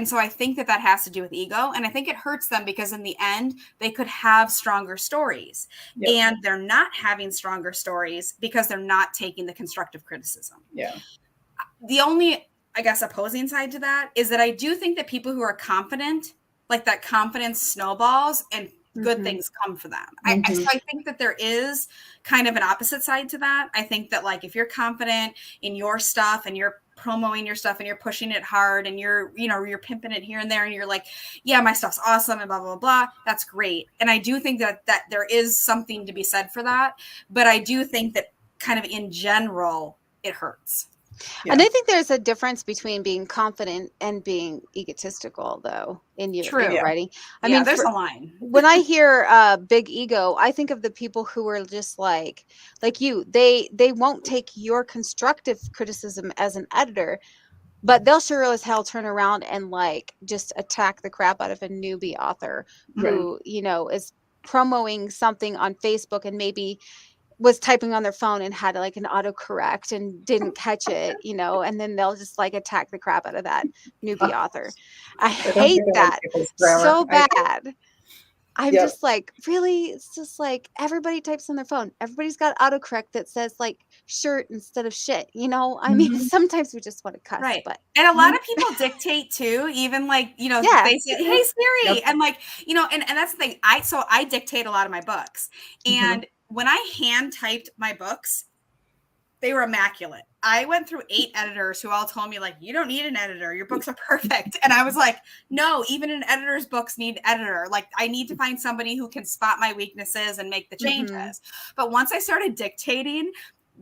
so I think that has to do with ego. And I think it hurts them because in the end, they could have stronger stories. And they're not having stronger stories because they're not taking the constructive criticism. The only, I guess, opposing side to that is that I do think that people who are confident, like that confidence snowballs and good things come for them. So I think that there is kind of an opposite side to that. I think that like if you're confident in your stuff and you're promoting your stuff and you're pushing it hard and you're pimping it here and there and you're like, yeah, my stuff's awesome and blah, blah, blah. That's great. And I do think that there is something to be said for that. But I do think that kind of in general, it hurts. Yeah. And I think there's a difference between being confident and being egotistical, though, in your True. Yeah. writing. I Yeah, mean, there's a line. when I hear big ego, I think of the people who are just like you. They won't take your constructive criticism as an editor, but they'll sure as hell turn around and like just attack the crap out of a newbie author Right. who, you know, is promoting something on Facebook and maybe was typing on their phone and had like an autocorrect and didn't catch it, you know, and then they'll just like attack the crap out of that newbie author. I I don't hate think I like that people's grammar. so bad. I'm Yep. just like, really? It's just like everybody types on their phone. Everybody's got autocorrect that says like shirt instead of shit. You know, I mean, Mhm. sometimes we just want to cuss, Right. but And a lot of people dictate too, even like, yeah. they say, hey Siri. Yep. And like, and that's the thing. I dictate a lot of my books. And when I hand typed my books, they were immaculate. I went through 8 editors who all told me like, you don't need an editor. Your books are perfect. And I was like, no, even an editor's books need an editor. Like I need to find somebody who can spot my weaknesses and make the changes. But once I started dictating,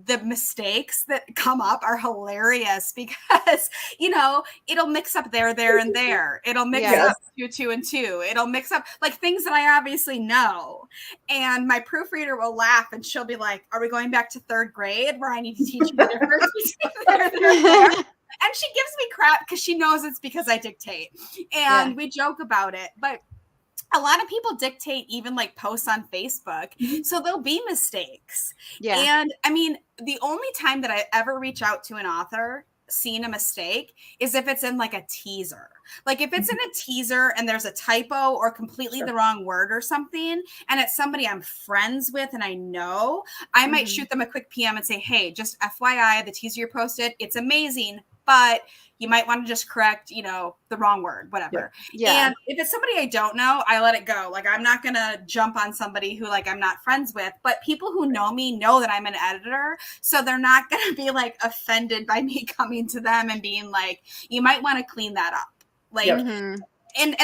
the mistakes that come up are hilarious because, it'll mix up there, and there. It'll mix Yes. up 2 and 2. It'll mix up like things that I obviously know. And my proofreader will laugh and she'll be like, are we going back to 3rd grade where I need to teach you the difference between there? And she gives me crap because she knows it's because I dictate. And we joke about it. But a lot of people dictate even like posts on Facebook. So there'll be mistakes. Yeah. And I mean, the only time that I ever reach out to an author seeing a mistake is if it's in like a teaser. Like if it's in a teaser and there's a typo or completely the wrong word or something, and it's somebody I'm friends with and I know, I might shoot them a quick PM and say, hey, just FYI, the teaser you posted, it's amazing, but you might want to just correct, the wrong word, whatever. Yeah. And if it's somebody I don't know, I let it go. Like I'm not going to jump on somebody who like I'm not friends with, but people who know me know that I'm an editor. So they're not going to be like offended by me coming to them and being like, you might want to clean that up. Like, and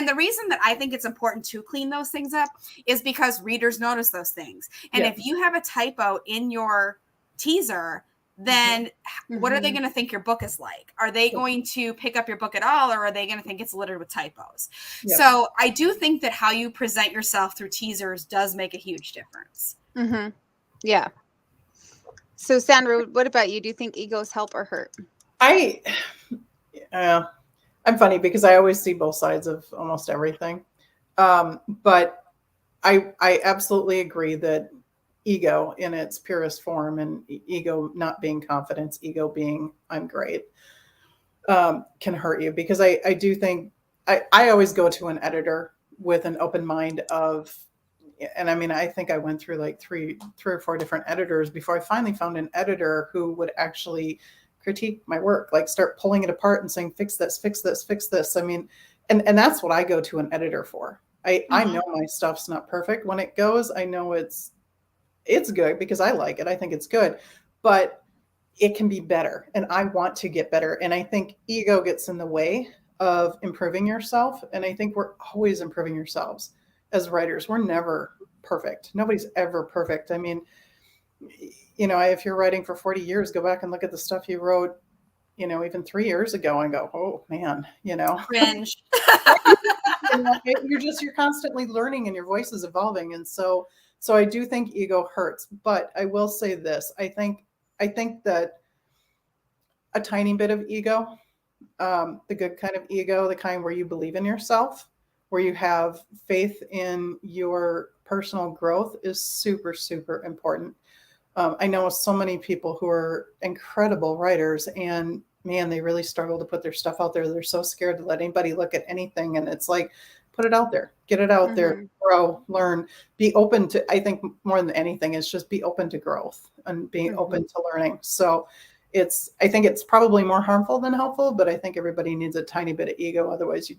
the reason that I think it's important to clean those things up is because readers notice those things. And if you have a typo in your teaser, then what are they going to think your book is like? Are they going to pick up your book at all, or are they going to think it's littered with typos? So I do think that how you present yourself through teasers does make a huge difference. Yeah. So Sandra, what about you? Do you think egos help or hurt? I'm funny because I always see both sides of almost everything. But I absolutely agree that ego in its purest form, and ego not being confidence, ego being I'm great, can hurt you, because I do think I always go to an editor with an open mind of, and I mean, I think I went through like three or four different editors before I finally found an editor who would actually critique my work, like start pulling it apart and saying, fix this, fix this, fix this. I mean, and that's what I go to an editor for. I know my stuff's not perfect. When it goes, I know it's good because I like it. I think it's good, but it can be better. And I want to get better. And I think ego gets in the way of improving yourself. And I think we're always improving ourselves as writers. We're never perfect. Nobody's ever perfect. I mean, if you're writing for 40 years, go back and look at the stuff you wrote, even 3 years ago and go, oh man, Cringe. You're constantly learning and your voice is evolving. And so I do think ego hurts, but I will say this. I think that a tiny bit of ego, the good kind of ego, the kind where you believe in yourself, where you have faith in your personal growth, is super, super important. I know so many people who are incredible writers, and man, they really struggle to put their stuff out there. They're so scared to let anybody look at anything. And it's like, put it out there, get it out there, grow, learn, be open to, I think more than anything is just be open to growth and being open to learning. So I think it's probably more harmful than helpful, but I think everybody needs a tiny bit of ego. Otherwise you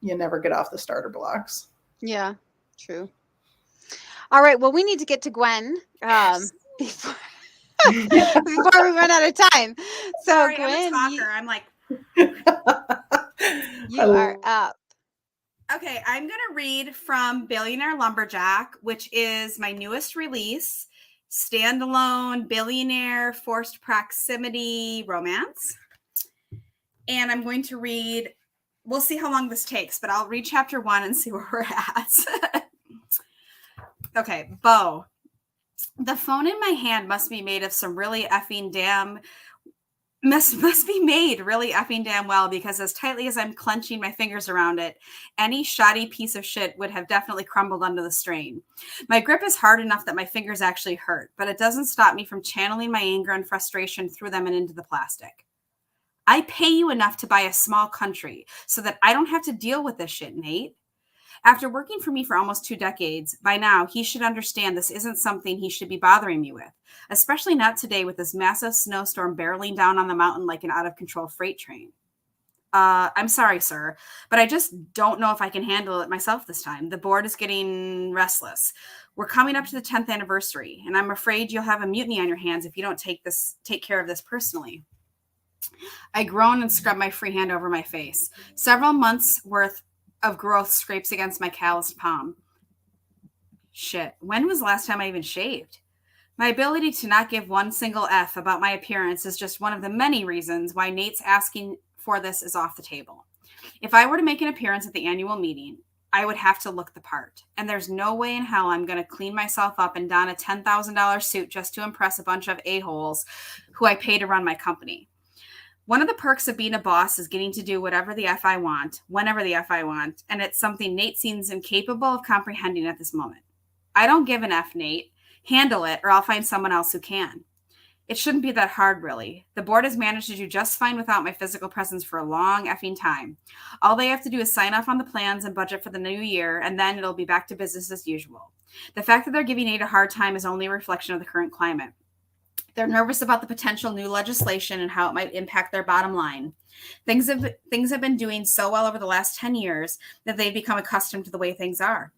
never get off the starter blocks. Yeah, true. All right. Well, we need to get to Gwen. Before we run out of time. So Sorry, Gwen, I'm a talker. I'm like, you are up. Okay, I'm going to read from Billionaire Lumberjack, which is my newest release. standalone, billionaire, forced proximity romance. And I'm going to read, we'll see how long this takes, but I'll read chapter 1 and see where we're at. Okay, Beau. The phone in my hand must be made of some really effing damn must be made really effing damn well, because as tightly as I'm clenching my fingers around it, any shoddy piece of shit would have definitely crumbled under the strain. My grip is hard enough that my fingers actually hurt, but it doesn't stop me from channeling my anger and frustration through them and into the plastic. I pay you enough to buy a small country so that I don't have to deal with this shit, Nate. After working for me for almost 2 decades, by now he should understand this isn't something he should be bothering me with, especially not today with this massive snowstorm barreling down on the mountain like an out-of-control freight train. I'm sorry, sir, but I just don't know if I can handle it myself this time. The board is getting restless. We're coming up to the 10th anniversary, and I'm afraid you'll have a mutiny on your hands if you don't take care of this personally. I groan and scrub my free hand over my face. Several months' worth of growth scrapes against my calloused palm. Shit, when was the last time I even shaved? My ability to not give one single F about my appearance is just one of the many reasons why Nate's asking for this is off the table. If I were to make an appearance at the annual meeting, I would have to look the part. And there's no way in hell I'm going to clean myself up and don a $10,000 suit just to impress a bunch of a-holes who I pay to run my company. One of the perks of being a boss is getting to do whatever the F I want, whenever the F I want, and it's something Nate seems incapable of comprehending at this moment. I don't give an F, Nate. Handle it, or I'll find someone else who can. It shouldn't be that hard, really. The board has managed to do just fine without my physical presence for a long effing time. All they have to do is sign off on the plans and budget for the new year, and then it'll be back to business as usual. The fact that they're giving Nate a hard time is only a reflection of the current climate. They're nervous about the potential new legislation and how it might impact their bottom line. Things have been doing so well over the last 10 years that they've become accustomed to the way things are.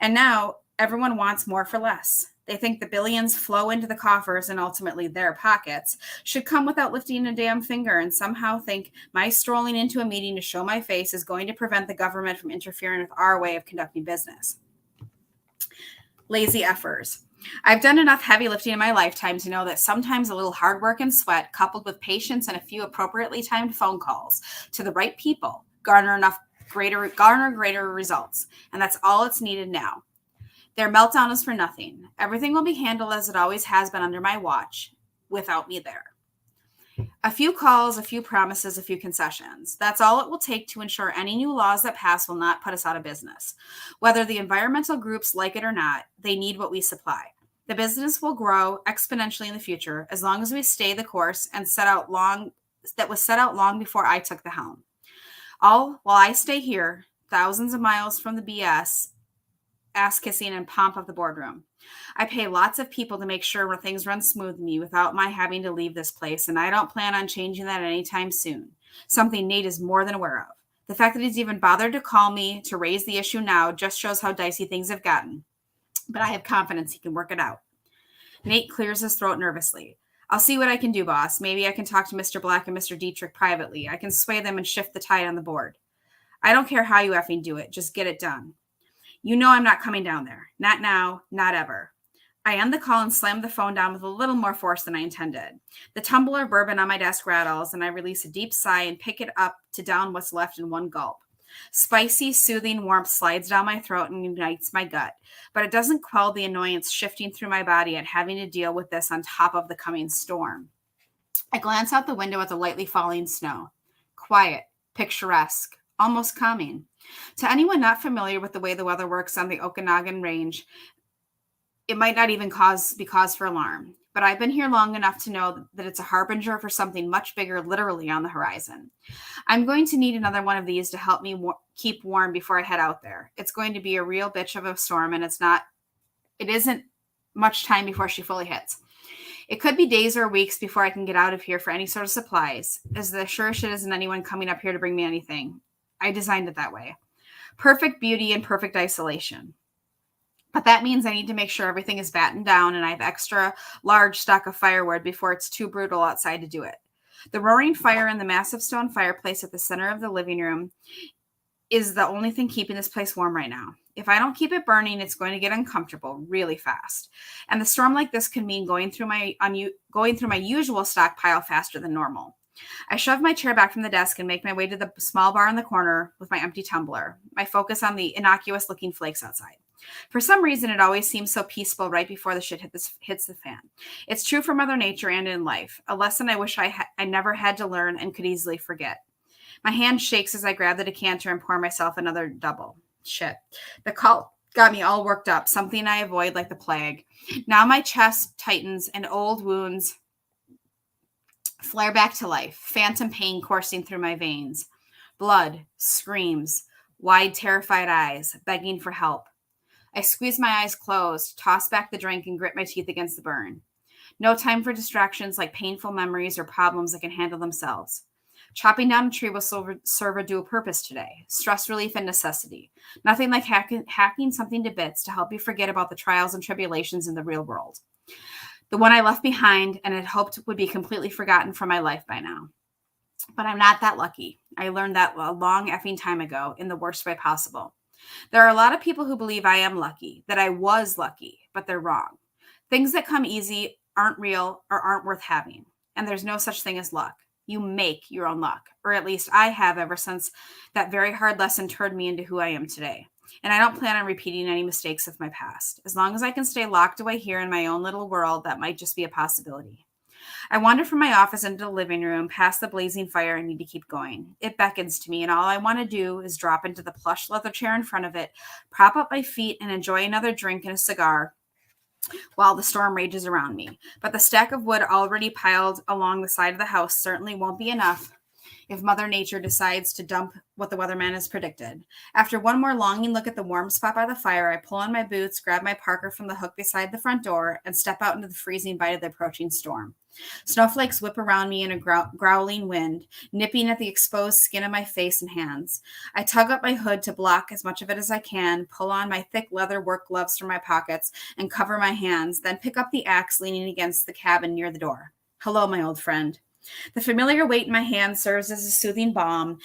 And now everyone wants more for less. They think the billions flow into the coffers and ultimately their pockets should come without lifting a damn finger, and somehow think my strolling into a meeting to show my face is going to prevent the government from interfering with our way of conducting business. Lazy effers. I've done enough heavy lifting in my lifetime to know that sometimes a little hard work and sweat, coupled with patience and a few appropriately timed phone calls to the right people, garner greater results. And that's all it's needed now. Their meltdown is for nothing. Everything will be handled as it always has been under my watch, without me there. A few calls, a few promises, a few concessions. That's all it will take to ensure any new laws that pass will not put us out of business. Whether the environmental groups like it or not, they need what we supply. The business will grow exponentially in the future as long as we stay the course and that was set out long before I took the helm. All while I stay here, thousands of miles from the BS, ass-kissing and pomp of the boardroom. I pay lots of people to make sure things run smoothly without my having to leave this place, and I don't plan on changing that anytime soon. Something Nate is more than aware of. The fact that he's even bothered to call me to raise the issue now just shows how dicey things have gotten. But I have confidence he can work it out. Nate clears his throat nervously. I'll see what I can do, boss. Maybe I can talk to Mr. Black and Mr. Dietrich privately. I can sway them and shift the tide on the board. I don't care how you effing do it. Just get it done. You know I'm not coming down there. Not now, not ever. I end the call and slam the phone down with a little more force than I intended. The tumbler of bourbon on my desk rattles, and I release a deep sigh and pick it up to down what's left in one gulp. Spicy, soothing warmth slides down my throat and ignites my gut, but it doesn't quell the annoyance shifting through my body at having to deal with this on top of the coming storm. I glance out the window at the lightly falling snow. Quiet, picturesque, almost calming. To anyone not familiar with the way the weather works on the Okanagan Range, it might not even be cause for alarm. But I've been here long enough to know that it's a harbinger for something much bigger literally on the horizon. I'm going to need another one of these to help me keep warm before I head out there. It's going to be a real bitch of a storm, and it isn't much time before she fully hits. It could be days or weeks before I can get out of here for any sort of supplies, as there sure shit isn't anyone coming up here to bring me anything. I designed it that way. Perfect beauty and perfect isolation. But that means I need to make sure everything is battened down and I have extra large stock of firewood before it's too brutal outside to do it. The roaring fire in the massive stone fireplace at the center of the living room is the only thing keeping this place warm right now. If I don't keep it burning, it's going to get uncomfortable really fast. And the storm like this can mean going through my usual stockpile faster than normal. I shove my chair back from the desk and make my way to the small bar in the corner with my empty tumbler, my focus on the innocuous-looking flakes outside. For some reason, it always seems so peaceful right before the shit hits the fan. It's true for Mother Nature and in life, a lesson I wish I never had to learn and could easily forget. My hand shakes as I grab the decanter and pour myself another double. Shit. The call got me all worked up, something I avoid like the plague. Now my chest tightens and old wounds flare back to life, phantom pain coursing through my veins. Blood, screams, wide, terrified eyes, begging for help. I squeeze my eyes closed, toss back the drink, and grit my teeth against the burn. No time for distractions like painful memories or problems that can handle themselves. Chopping down a tree will serve a dual purpose today, stress relief and necessity. Nothing like hacking something to bits to help you forget about the trials and tribulations in the real world. The one I left behind and had hoped would be completely forgotten from my life by now. But I'm not that lucky. I learned that a long effing time ago in the worst way possible. There are a lot of people who believe I am lucky, that I was lucky, but they're wrong. Things that come easy aren't real or aren't worth having. And there's no such thing as luck. You make your own luck, or at least I have ever since that very hard lesson turned me into who I am today. And I don't plan on repeating any mistakes of my past. As long as I can stay locked away here in my own little world, that might just be a possibility. I wander from my office into the living room, past the blazing fire. I need to keep going. It beckons to me, and all I want to do is drop into the plush leather chair in front of it, prop up my feet, and enjoy another drink and a cigar while the storm rages around me. But the stack of wood already piled along the side of the house certainly won't be enough if Mother Nature decides to dump what the weatherman has predicted. After one more longing look at the warm spot by the fire, I pull on my boots, grab my parka from the hook beside the front door, and step out into the freezing bite of the approaching storm. Snowflakes whip around me in a growling wind, nipping at the exposed skin of my face and hands. I tug up my hood to block as much of it as I can, pull on my thick leather work gloves from my pockets, and cover my hands, then pick up the axe leaning against the cabin near the door. Hello, my old friend. The familiar weight in my hand serves as a soothing balm,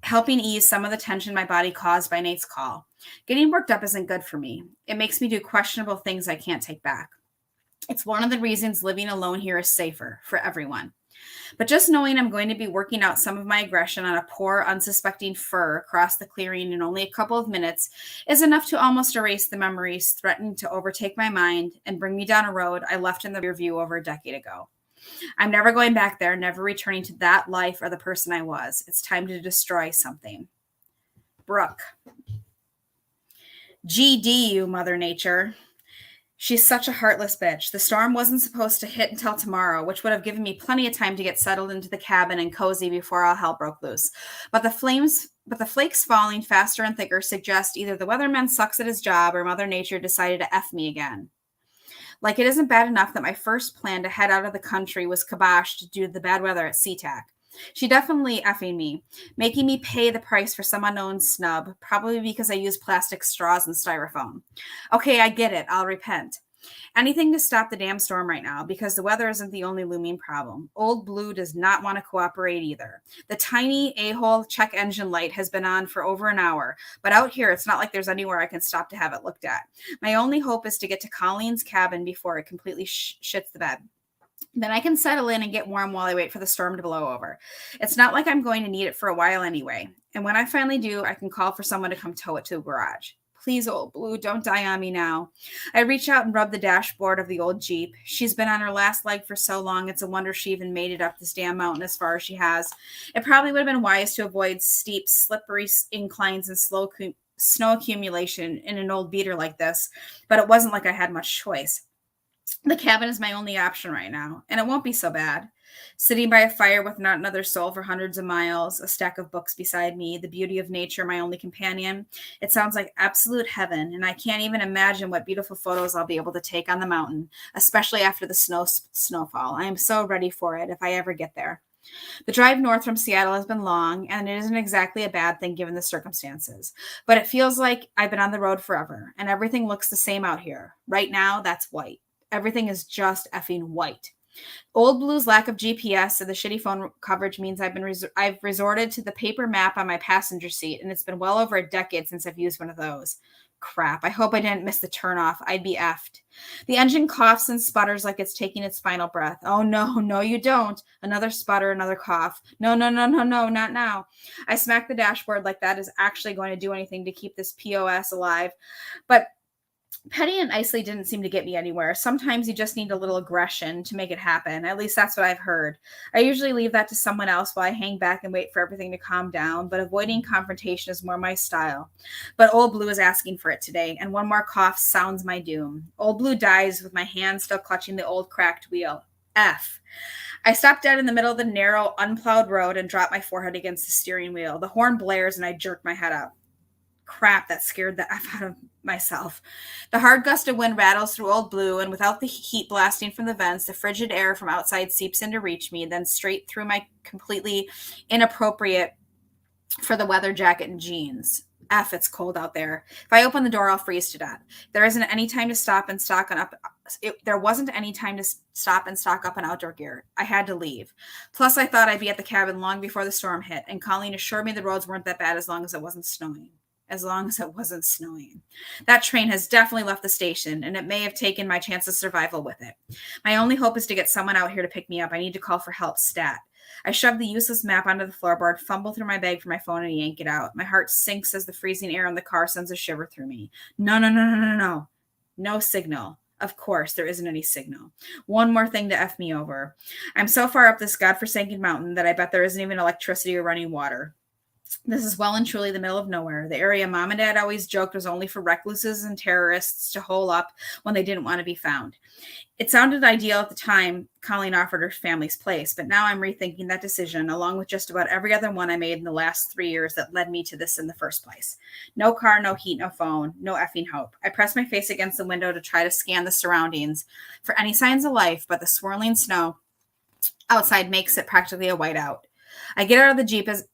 helping ease some of the tension my body caused by Nate's call. Getting worked up isn't good for me. It makes me do questionable things I can't take back. It's one of the reasons living alone here is safer for everyone. But just knowing I'm going to be working out some of my aggression on a poor, unsuspecting fur across the clearing in only a couple of minutes is enough to almost erase the memories threatening to overtake my mind and bring me down a road I left in the rear view over a decade ago. I'm never going back there, never returning to that life or the person I was. It's time to destroy something. Brooke. GD, you Mother Nature. She's such a heartless bitch. The storm wasn't supposed to hit until tomorrow, which would have given me plenty of time to get settled into the cabin and cozy before all hell broke loose. But the flakes falling faster and thicker suggest either the weatherman sucks at his job or Mother Nature decided to F me again. Like it isn't bad enough that my first plan to head out of the country was kiboshed due to the bad weather at SeaTac. She definitely effing me, making me pay the price for some unknown snub, probably because I used plastic straws and styrofoam. Okay, I get it. I'll repent. Anything to stop the damn storm right now, because the weather isn't the only looming problem. Old Blue does not want to cooperate either. The tiny a-hole check engine light has been on for over an hour, but out here it's not like there's anywhere I can stop to have it looked at. My only hope is to get to Colleen's cabin before it completely shits the bed. Then I can settle in and get warm while I wait for the storm to blow over. It's not like I'm going to need it for a while anyway. And when I finally do, I can call for someone to come tow it to the garage. Please, Old Blue, don't die on me now. I reach out and rub the dashboard of the old Jeep. She's been on her last leg for so long, it's a wonder she even made it up this damn mountain as far as she has. It probably would have been wise to avoid steep, slippery inclines and slow snow accumulation in an old beater like this, but it wasn't like I had much choice. The cabin is my only option right now, and it won't be so bad. Sitting by a fire with not another soul for hundreds of miles, a stack of books beside me, the beauty of nature my only companion. It sounds like absolute heaven, and I can't even imagine what beautiful photos I'll be able to take on the mountain, especially after the snowfall. I am so ready for it if I ever get there. The drive north from Seattle has been long, and it isn't exactly a bad thing given the circumstances, but it feels like I've been on the road forever, and everything looks the same out here. Right now, that's white. Everything is just effing white. Old Blue's lack of GPS and the shitty phone coverage means I've resorted to the paper map on my passenger seat, and it's been well over a decade since I've used one of those. Crap, I hope I didn't miss the turnoff. I'd be effed. The engine coughs and sputters like it's taking its final breath. Oh, no, you don't. Another sputter, another cough. No, not now. I smack the dashboard like that is actually going to do anything to keep this POS alive. But petty and nicely didn't seem to get me anywhere. Sometimes you just need a little aggression to make it happen. At least that's what I've heard. I usually leave that to someone else while I hang back and wait for everything to calm down, but avoiding confrontation is more my style. But Old Blue is asking for it today, and one more cough sounds my doom. Old Blue dies with my hand still clutching the old cracked wheel. F. I stop dead in the middle of the narrow, unplowed road and drop my forehead against the steering wheel. The horn blares and I jerk my head up. Crap, that scared the F out of myself. The hard gust of wind rattles through Old Blue, and without the heat blasting from the vents, the frigid air from outside seeps in to reach me, then straight through my completely inappropriate for the weather jacket and jeans. F, it's cold out there. If I open the door, I'll freeze to death. There wasn't any time to stop and stock up on outdoor gear. I had to leave. Plus, I thought I'd be at the cabin long before the storm hit, and Colleen assured me the roads weren't that bad as long as it wasn't snowing. That train has definitely left the station, and it may have taken my chance of survival with it. My only hope is to get someone out here to pick me up. I need to call for help, stat. I shove the useless map onto the floorboard, fumble through my bag for my phone, and yank it out. My heart sinks as the freezing air in the car sends a shiver through me. No. No signal. Of course, there isn't any signal. One more thing to F me over. I'm so far up this godforsaken mountain that I bet there isn't even electricity or running water. This is well and truly the middle of nowhere. The area Mom and Dad always joked was only for recluses and terrorists to hole up when they didn't want to be found. It sounded ideal at the time Colleen offered her family's place, but now I'm rethinking that decision, along with just about every other one I made in the last 3 years that led me to this in the first place. No car, no heat, no phone, no effing hope. I press my face against the window to try to scan the surroundings for any signs of life, but the swirling snow outside makes it practically a whiteout. Getting out of the Jeep is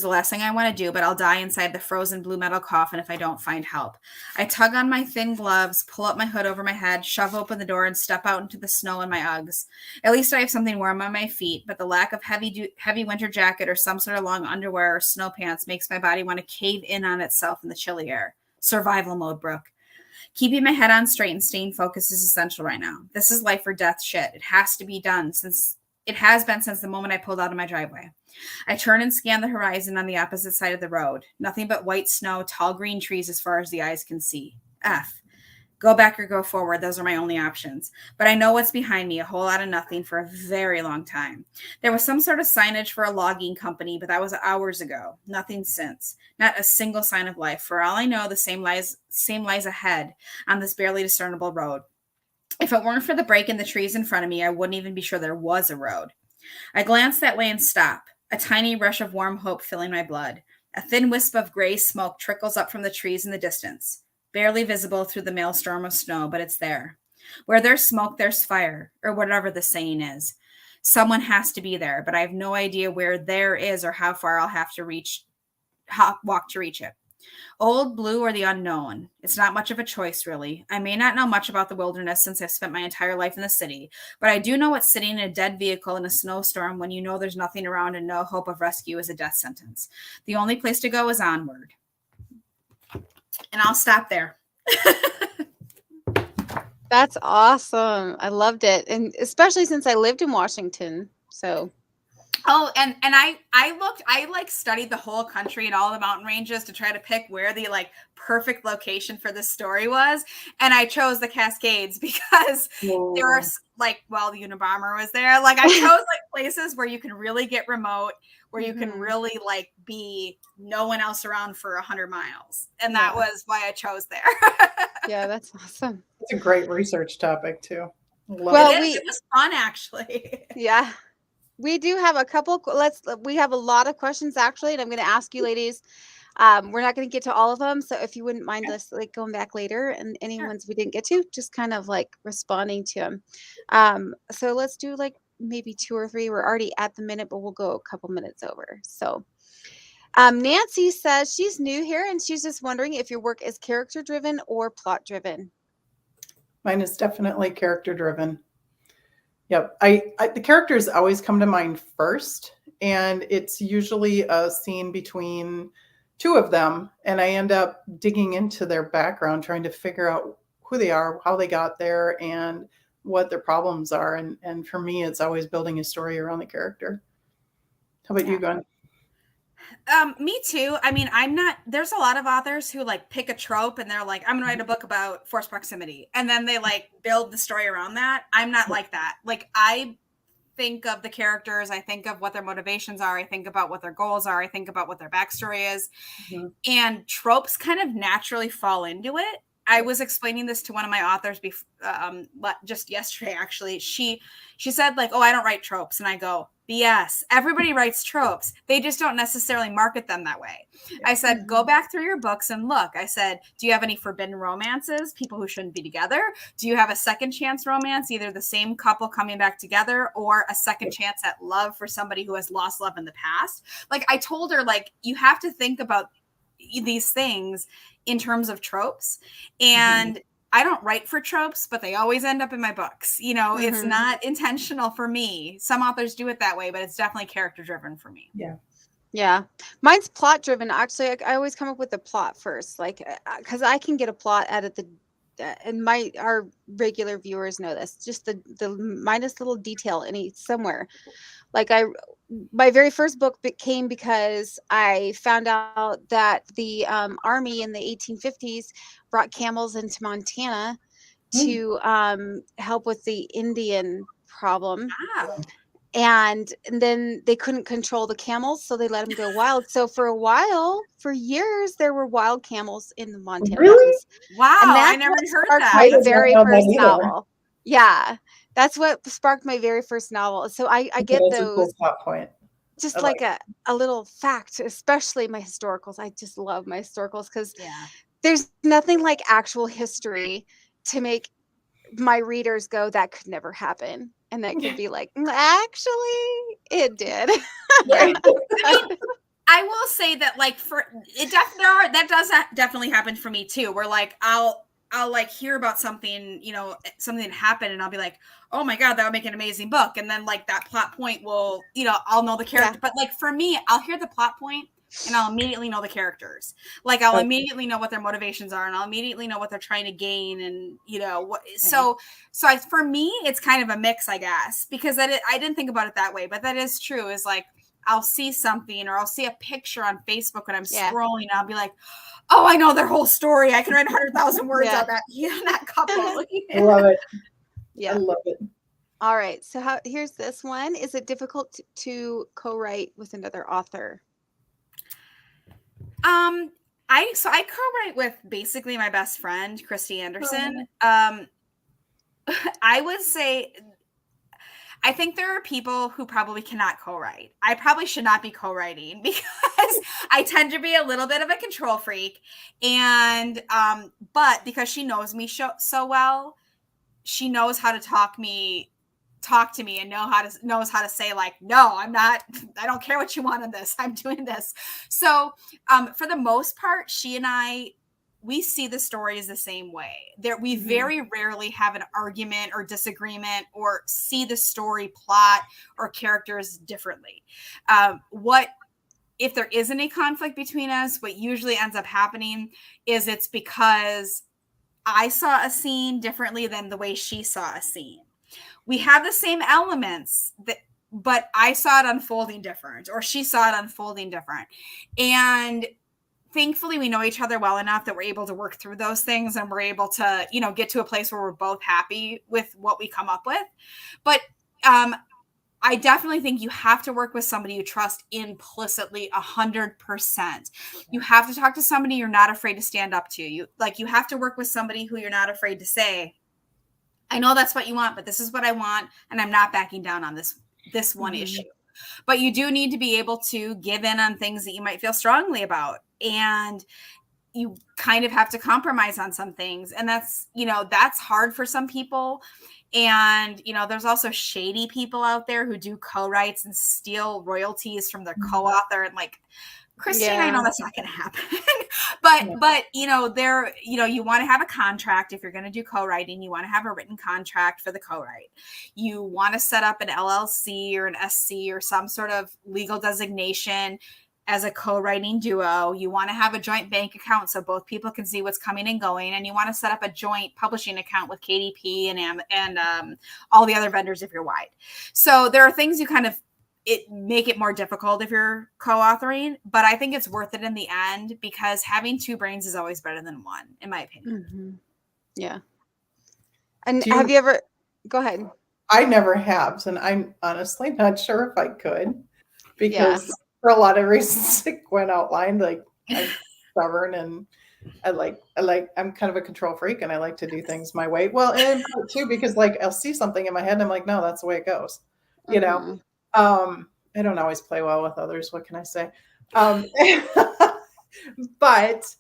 the last thing I want to do, but I'll die inside the frozen blue metal coffin if I don't find help. I tug on my thin gloves, pull up my hood over my head, shove open the door, and step out into the snow in my Uggs. At least I have something warm on my feet, but the lack of heavy winter jacket or some sort of long underwear or snow pants makes my body want to cave in on itself in the chilly air. Survival mode, Brooke. Keeping my head on straight and staying focused is essential right now. This is life or death shit. It has to be done it has been since the moment I pulled out of my driveway. I turn and scan the horizon on the opposite side of the road. Nothing but white snow, tall green trees as far as the eyes can see. F. Go back or go forward. Those are my only options. But I know what's behind me, a whole lot of nothing for a very long time. There was some sort of signage for a logging company, but that was hours ago. Nothing since. Not a single sign of life. For all I know, the same lies ahead on this barely discernible road. If it weren't for the break in the trees in front of me, I wouldn't even be sure there was a road. I glance that way and stop, a tiny rush of warm hope filling my blood. A thin wisp of gray smoke trickles up from the trees in the distance, barely visible through the maelstrom of snow, but it's there. Where there's smoke, there's fire, or whatever the saying is. Someone has to be there, but I have no idea where there is or how far I'll have to walk to reach it. Old Blue or the unknown. It's not much of a choice, really. I may not know much about the wilderness since I've spent my entire life in the city, but I do know what sitting in a dead vehicle in a snowstorm when you know there's nothing around and no hope of rescue is a death sentence. The only place to go is onward. And I'll stop there. That's awesome. I loved it. And especially since I lived in Washington. So Oh, and I studied the whole country and all the mountain ranges to try to pick where the perfect location for this story was. And I chose the Cascades because there are the Unabomber was there. I chose places where you can really get remote, where you can really be no one else around for 100 miles. And that was why I chose there. Yeah, that's awesome. It's a great research topic too. It was fun actually. Yeah. We do have a couple. We have a lot of questions actually, and I'm going to ask you, ladies. We're not going to get to all of them, so if you wouldn't mind us going back later, and any ones we didn't get to, just kind of responding to them. So let's do maybe 2 or 3. We're already at the minute, but we'll go a couple minutes over. So, Nancy says she's new here, and she's just wondering if your work is character driven or plot driven. Mine is definitely character driven. Yep. The characters always come to mind first, and it's usually a scene between two of them, and I end up digging into their background, trying to figure out who they are, how they got there, and what their problems are. And for me, it's always building a story around the character. How about you, Gwen? Me too. I mean, there's a lot of authors who like pick a trope and they're like, I'm gonna write a book about forced proximity. And then they like build the story around that. I'm not like that. Like, I think of the characters, I think of what their motivations are, I think about what their goals are, I think about what their backstory is. Mm-hmm. And tropes kind of naturally fall into it. I was explaining this to one of my authors just yesterday, actually. She said, like, oh, I don't write tropes. And I go, BS. Everybody writes tropes. They just don't necessarily market them that way. I said, go back through your books and look. I said, do you have any forbidden romances, people who shouldn't be together? Do you have a second chance romance, either the same couple coming back together or a second chance at love for somebody who has lost love in the past? Like, I told her, like, you have to think about these things in terms of tropes. And I don't write for tropes, but they always end up in my books. You know, it's not intentional for me. Some authors do it that way, but it's definitely character driven for me. Yeah. Mine's plot driven. Actually, I always come up with the plot first, like, because I can get a plot out of and our regular viewers know this, just the minus little detail somewhere. Like, my very first book came because I found out that the army in the 1850s brought camels into Montana to help with the Indian problem. Wow. And then they couldn't control the camels, so they let them go wild. So for years, there were wild camels in the Montana mountains. Wow, and I never heard that. My very first novel. Yeah, that's what sparked my very first novel. So I get That's those. a cool plot point. Just like a little fact, especially my historicals. I just love my historicals because there's nothing like actual history to make my readers go, that could never happen. And that could be like, actually, it did. I mean, I will say that, like, that does definitely happen for me too. Where like I'll like hear about something, you know, something that happened, and I'll be like, oh my God, that would make an amazing book. And then like that plot point will, you know, I'll know the character. But like for me, I'll hear the plot point and I'll immediately know the characters. Like, I'll immediately know what their motivations are, and I'll immediately know what they're trying to gain, and you know what. So for me, it's kind of a mix, I guess, because I didn't think about it that way, but that is true. Is like, I'll see something, or I'll see a picture on Facebook when I'm scrolling, and I'll be like, oh, I know their whole story. I can write 100,000 words on that couple. I love it. I love it. All right. So here's this one. Is it difficult to co-write with another author? I co-write with basically my best friend, Christy Anderson. I would say, I think there are people who probably cannot co-write. I probably should not be co-writing because I tend to be a little bit of a control freak. And, but because she knows me so well, she knows how to talk to me and knows how to say, like, no, I'm not, I don't care what you want on this. I'm doing this. So, for the most part, she and I, we see the stories the same way. We very rarely have an argument or disagreement or see the story plot or characters differently. If there is any conflict between us, what usually ends up happening is it's because I saw a scene differently than the way she saw a scene. We have the same elements, but I saw it unfolding different, or she saw it unfolding different. And thankfully, we know each other well enough that we're able to work through those things, and we're able to, you know, get to a place where we're both happy with what we come up with. But I definitely think you have to work with somebody you trust implicitly 100%. You have to talk to somebody you're not afraid to stand up to. You have to work with somebody who you're not afraid to say, I know that's what you want, but this is what I want, and I'm not backing down on this one issue. But you do need to be able to give in on things that you might feel strongly about. And you kind of have to compromise on some things. And that's hard for some people. And, you know, there's also shady people out there who do co-writes and steal royalties from their co-author. And like, Christine, I know that's not going to happen. but, you know, you want to have a contract. If you're going to do co-writing, you want to have a written contract for the co-write. You want to set up an LLC or an SC or some sort of legal designation. as a co-writing duo. You want to have a joint bank account so both people can see what's coming and going, and you want to set up a joint publishing account with KDP and all the other vendors if you're wide. So there are things you kind of make it more difficult if you're co-authoring, but I think it's worth it in the end because having two brains is always better than one, in my opinion. Mm-hmm. Yeah. And Do you- have you ever? Go ahead. I never have, and I'm honestly not sure if I could, because for a lot of reasons that Gwen outlined, like I'm stubborn and I'm kind of a control freak and I like to do things my way. Well, and in part too, because like I'll see something in my head and I'm like, no, that's the way it goes. You know, I don't always play well with others. What can I say? But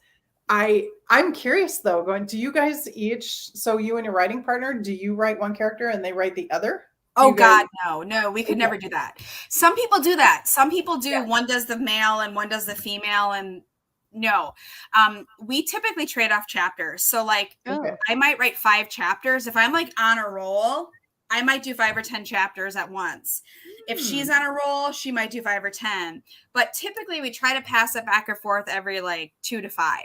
I'm curious though, do you guys each, so you and your writing partner, do you write one character and they write the other? Oh God, no, we could never do that. Some people do that. Some people do. Yeah. One does the male and one does the female, and no. We typically trade off chapters. So like I might write 5 chapters. If I'm like on a roll, I might do 5 or 10 chapters at once. If she's on a roll, she might do 5 or 10. But typically we try to pass it back and forth every like 2 to 5.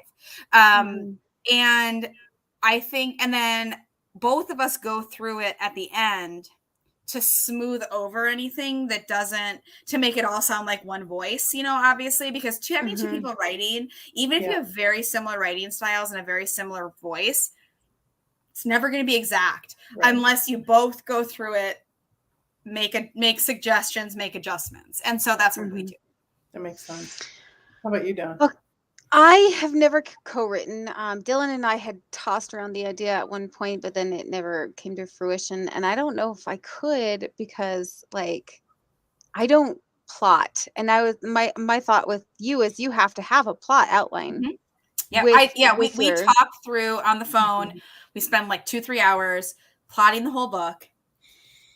And I think, and then both of us go through it at the end to smooth over anything that doesn't, to make it all sound like one voice, you know, obviously, because having two people writing, even if you have very similar writing styles and a very similar voice, it's never going to be exact unless you both go through it, make suggestions, make adjustments. And so that's what we do. That makes sense. How about you, Dawn? I have never co-written. Dylan and I had tossed around the idea at one point, but then it never came to fruition. And I don't know if I could because, like, I don't plot. And my thought with you is you have to have a plot outline. Yeah, we talk through on the phone. We spend like 2-3 hours plotting the whole book,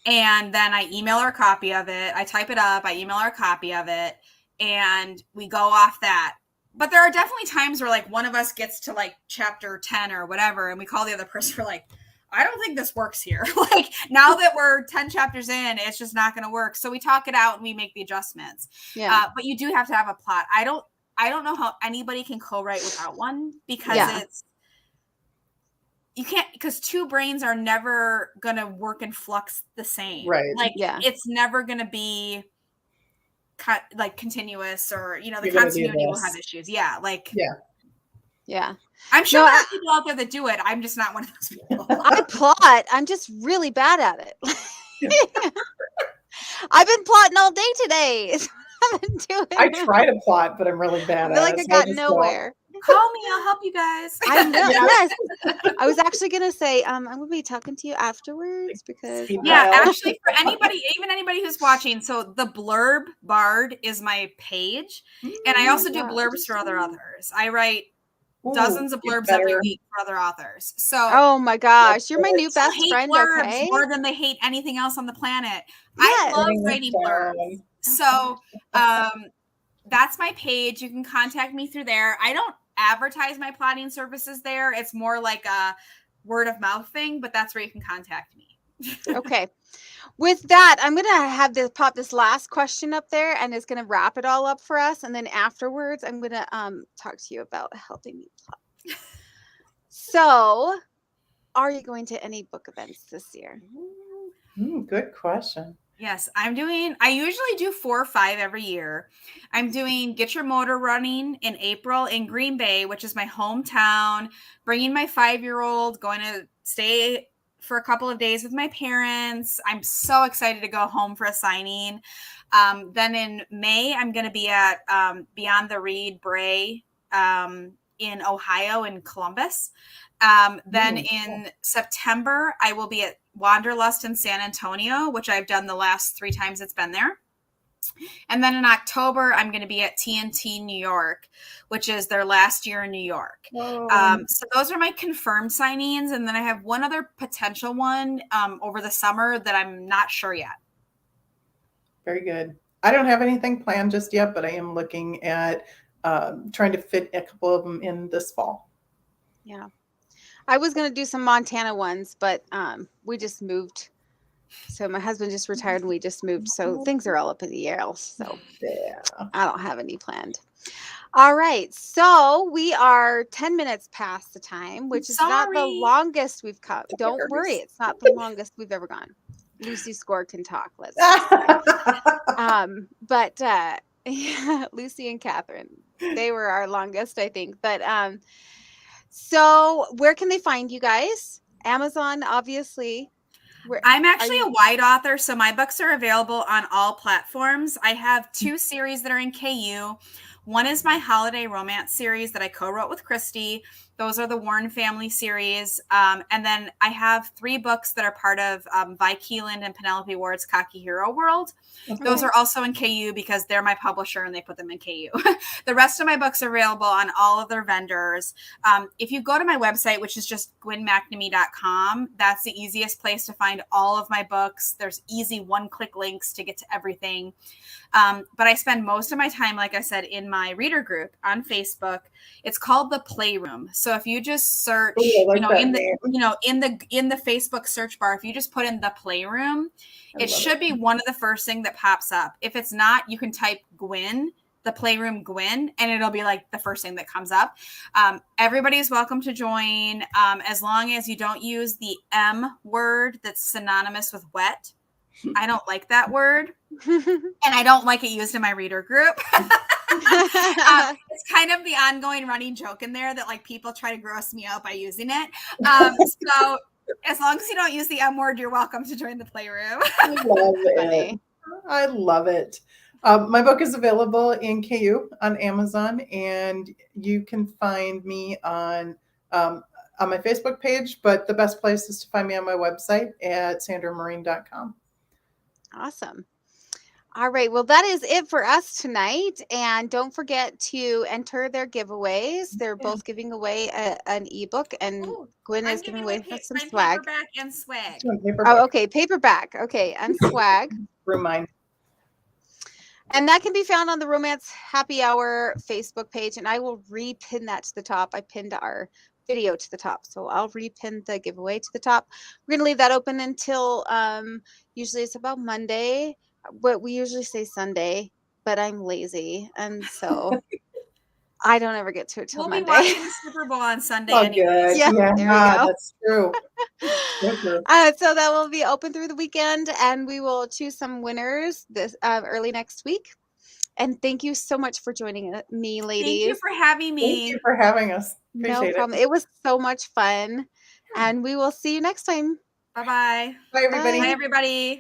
and then I email her a copy of it. I type it up. I email her a copy of it, and we go off that. But there are definitely times where like one of us gets to like chapter 10 or whatever, and we call the other person for like, I don't think this works here. Like now that we're 10 chapters in, it's just not going to work. So we talk it out and we make the adjustments. But you do have to have a plot. I don't know how anybody can co-write without one because you can't, because 2 brains are never going to work in flux the same. Right. Like it's never going to be like continuous, or you know, the continuity will have issues. Yeah. I'm sure there are people out there that do it. I'm just not one of those people. I plot. I'm just really bad at it. I've been plotting all day today. I try to plot, but I'm really bad at it. I feel like I got nowhere. Call me, I'll help you guys. I know. Yes. I was actually gonna say, I'm gonna be talking to you afterwards because actually for anybody, even anybody who's watching, so the blurb bard is my page. And I also do blurbs for other authors. I write dozens of blurbs every week for other authors. So oh my gosh, you're my new best friend. Okay, more than they hate anything else on the planet. I love writing blurbs. So that's my page. You can contact me through there. I don't advertise my plotting services there. It's more like a word of mouth thing, but that's where you can contact me. Okay. With that, I'm going to have to pop this last question up there, and it's going to wrap it all up for us. And then afterwards, I'm going to talk to you about helping me plot. So, are you going to any book events this year? Good question. Yes, I usually do 4 or 5 every year. I'm doing Get Your Motor Running in April in Green Bay, which is my hometown, bringing my 5-year-old, going to stay for a couple of days with my parents. I'm so excited to go home for a signing. Then in May, I'm going to be at Beyond the Reed Bray in Ohio in Columbus. Then in September, I will be at Wanderlust in San Antonio, which I've done the last 3 times it's been there. And then in October, I'm going to be at TNT New York, which is their last year in New York. So those are my confirmed signings. And then I have one other potential one over the summer that I'm not sure yet. Very good. I don't have anything planned just yet, but I am looking at trying to fit a couple of them in this fall. Yeah. I was going to do some Montana ones, but we just moved So my husband just retired and we just moved. So things are all up in the air. So Yeah. I don't have any planned. All right. So we are 10 minutes past the time, which is not the Sorry. longest we've come. Don't worry. It's not the longest we've ever gone. Lucy Score can talk. Let's just say. But yeah, Lucy and Catherine, they were our longest, I think. But so where can they find you guys? Amazon, obviously. I'm actually a wide author, so my books are available on all platforms. I have 2 series that are in KU. One is my holiday romance series that I co-wrote with Christy. Those are the Warren family series. And then I have 3 books that are part of Vi Keeland and Penelope Ward's Cocky Hero World. Okay. Those are also in KU because they're my publisher and they put them in KU. The rest of my books are available on all of their vendors. If you go to my website, which is just gwynmcnamee.com, that's the easiest place to find all of my books. There's easy one-click links to get to everything. But I spend most of my time, like I said, in my reader group on Facebook. It's called The Playroom. So if you just search, in the Facebook search bar, if you just put in The Playroom, it should be one of the first thing that pops up. If it's not, you can type Gwyn, The Playroom Gwyn, and it'll be like the first thing that comes up. Everybody's welcome to join, as long as you don't use the M word that's synonymous with wet. I don't like that word, and I don't like it used in my reader group. It's kind of the ongoing running joke in there that like people try to gross me out by using it. So as long as you don't use the M word, you're welcome to join the Playroom. I love it. I love it. My book is available in KU on Amazon, and you can find me on my Facebook page, but the best place is to find me on my website at sandramarine.com. Awesome. All right. Well, that is it for us tonight. And don't forget to enter their giveaways. They're both giving away an ebook, and Gwyn is giving away some swag. Paperback and swag. Oh, okay. Paperback. Okay. And swag. Remind. And that can be found on the Romance Happy Hour Facebook page. And I will repin that to the top. I pinned our video to the top. So I'll repin the giveaway to the top. We're going to leave that open until usually it's about Monday. But we usually say Sunday, but I'm lazy. And so I don't ever get to it till Monday. We'll be watching the Super Bowl on Sunday anyways. Yeah, there we go. That's true. So that will be open through the weekend, and we will choose some winners this early next week. And thank you so much for joining me, ladies. Thank you for having me. Thank you for having us. Appreciate no problem. It was so much fun. And we will see you next time. Bye-bye. Bye, everybody. Bye, everybody.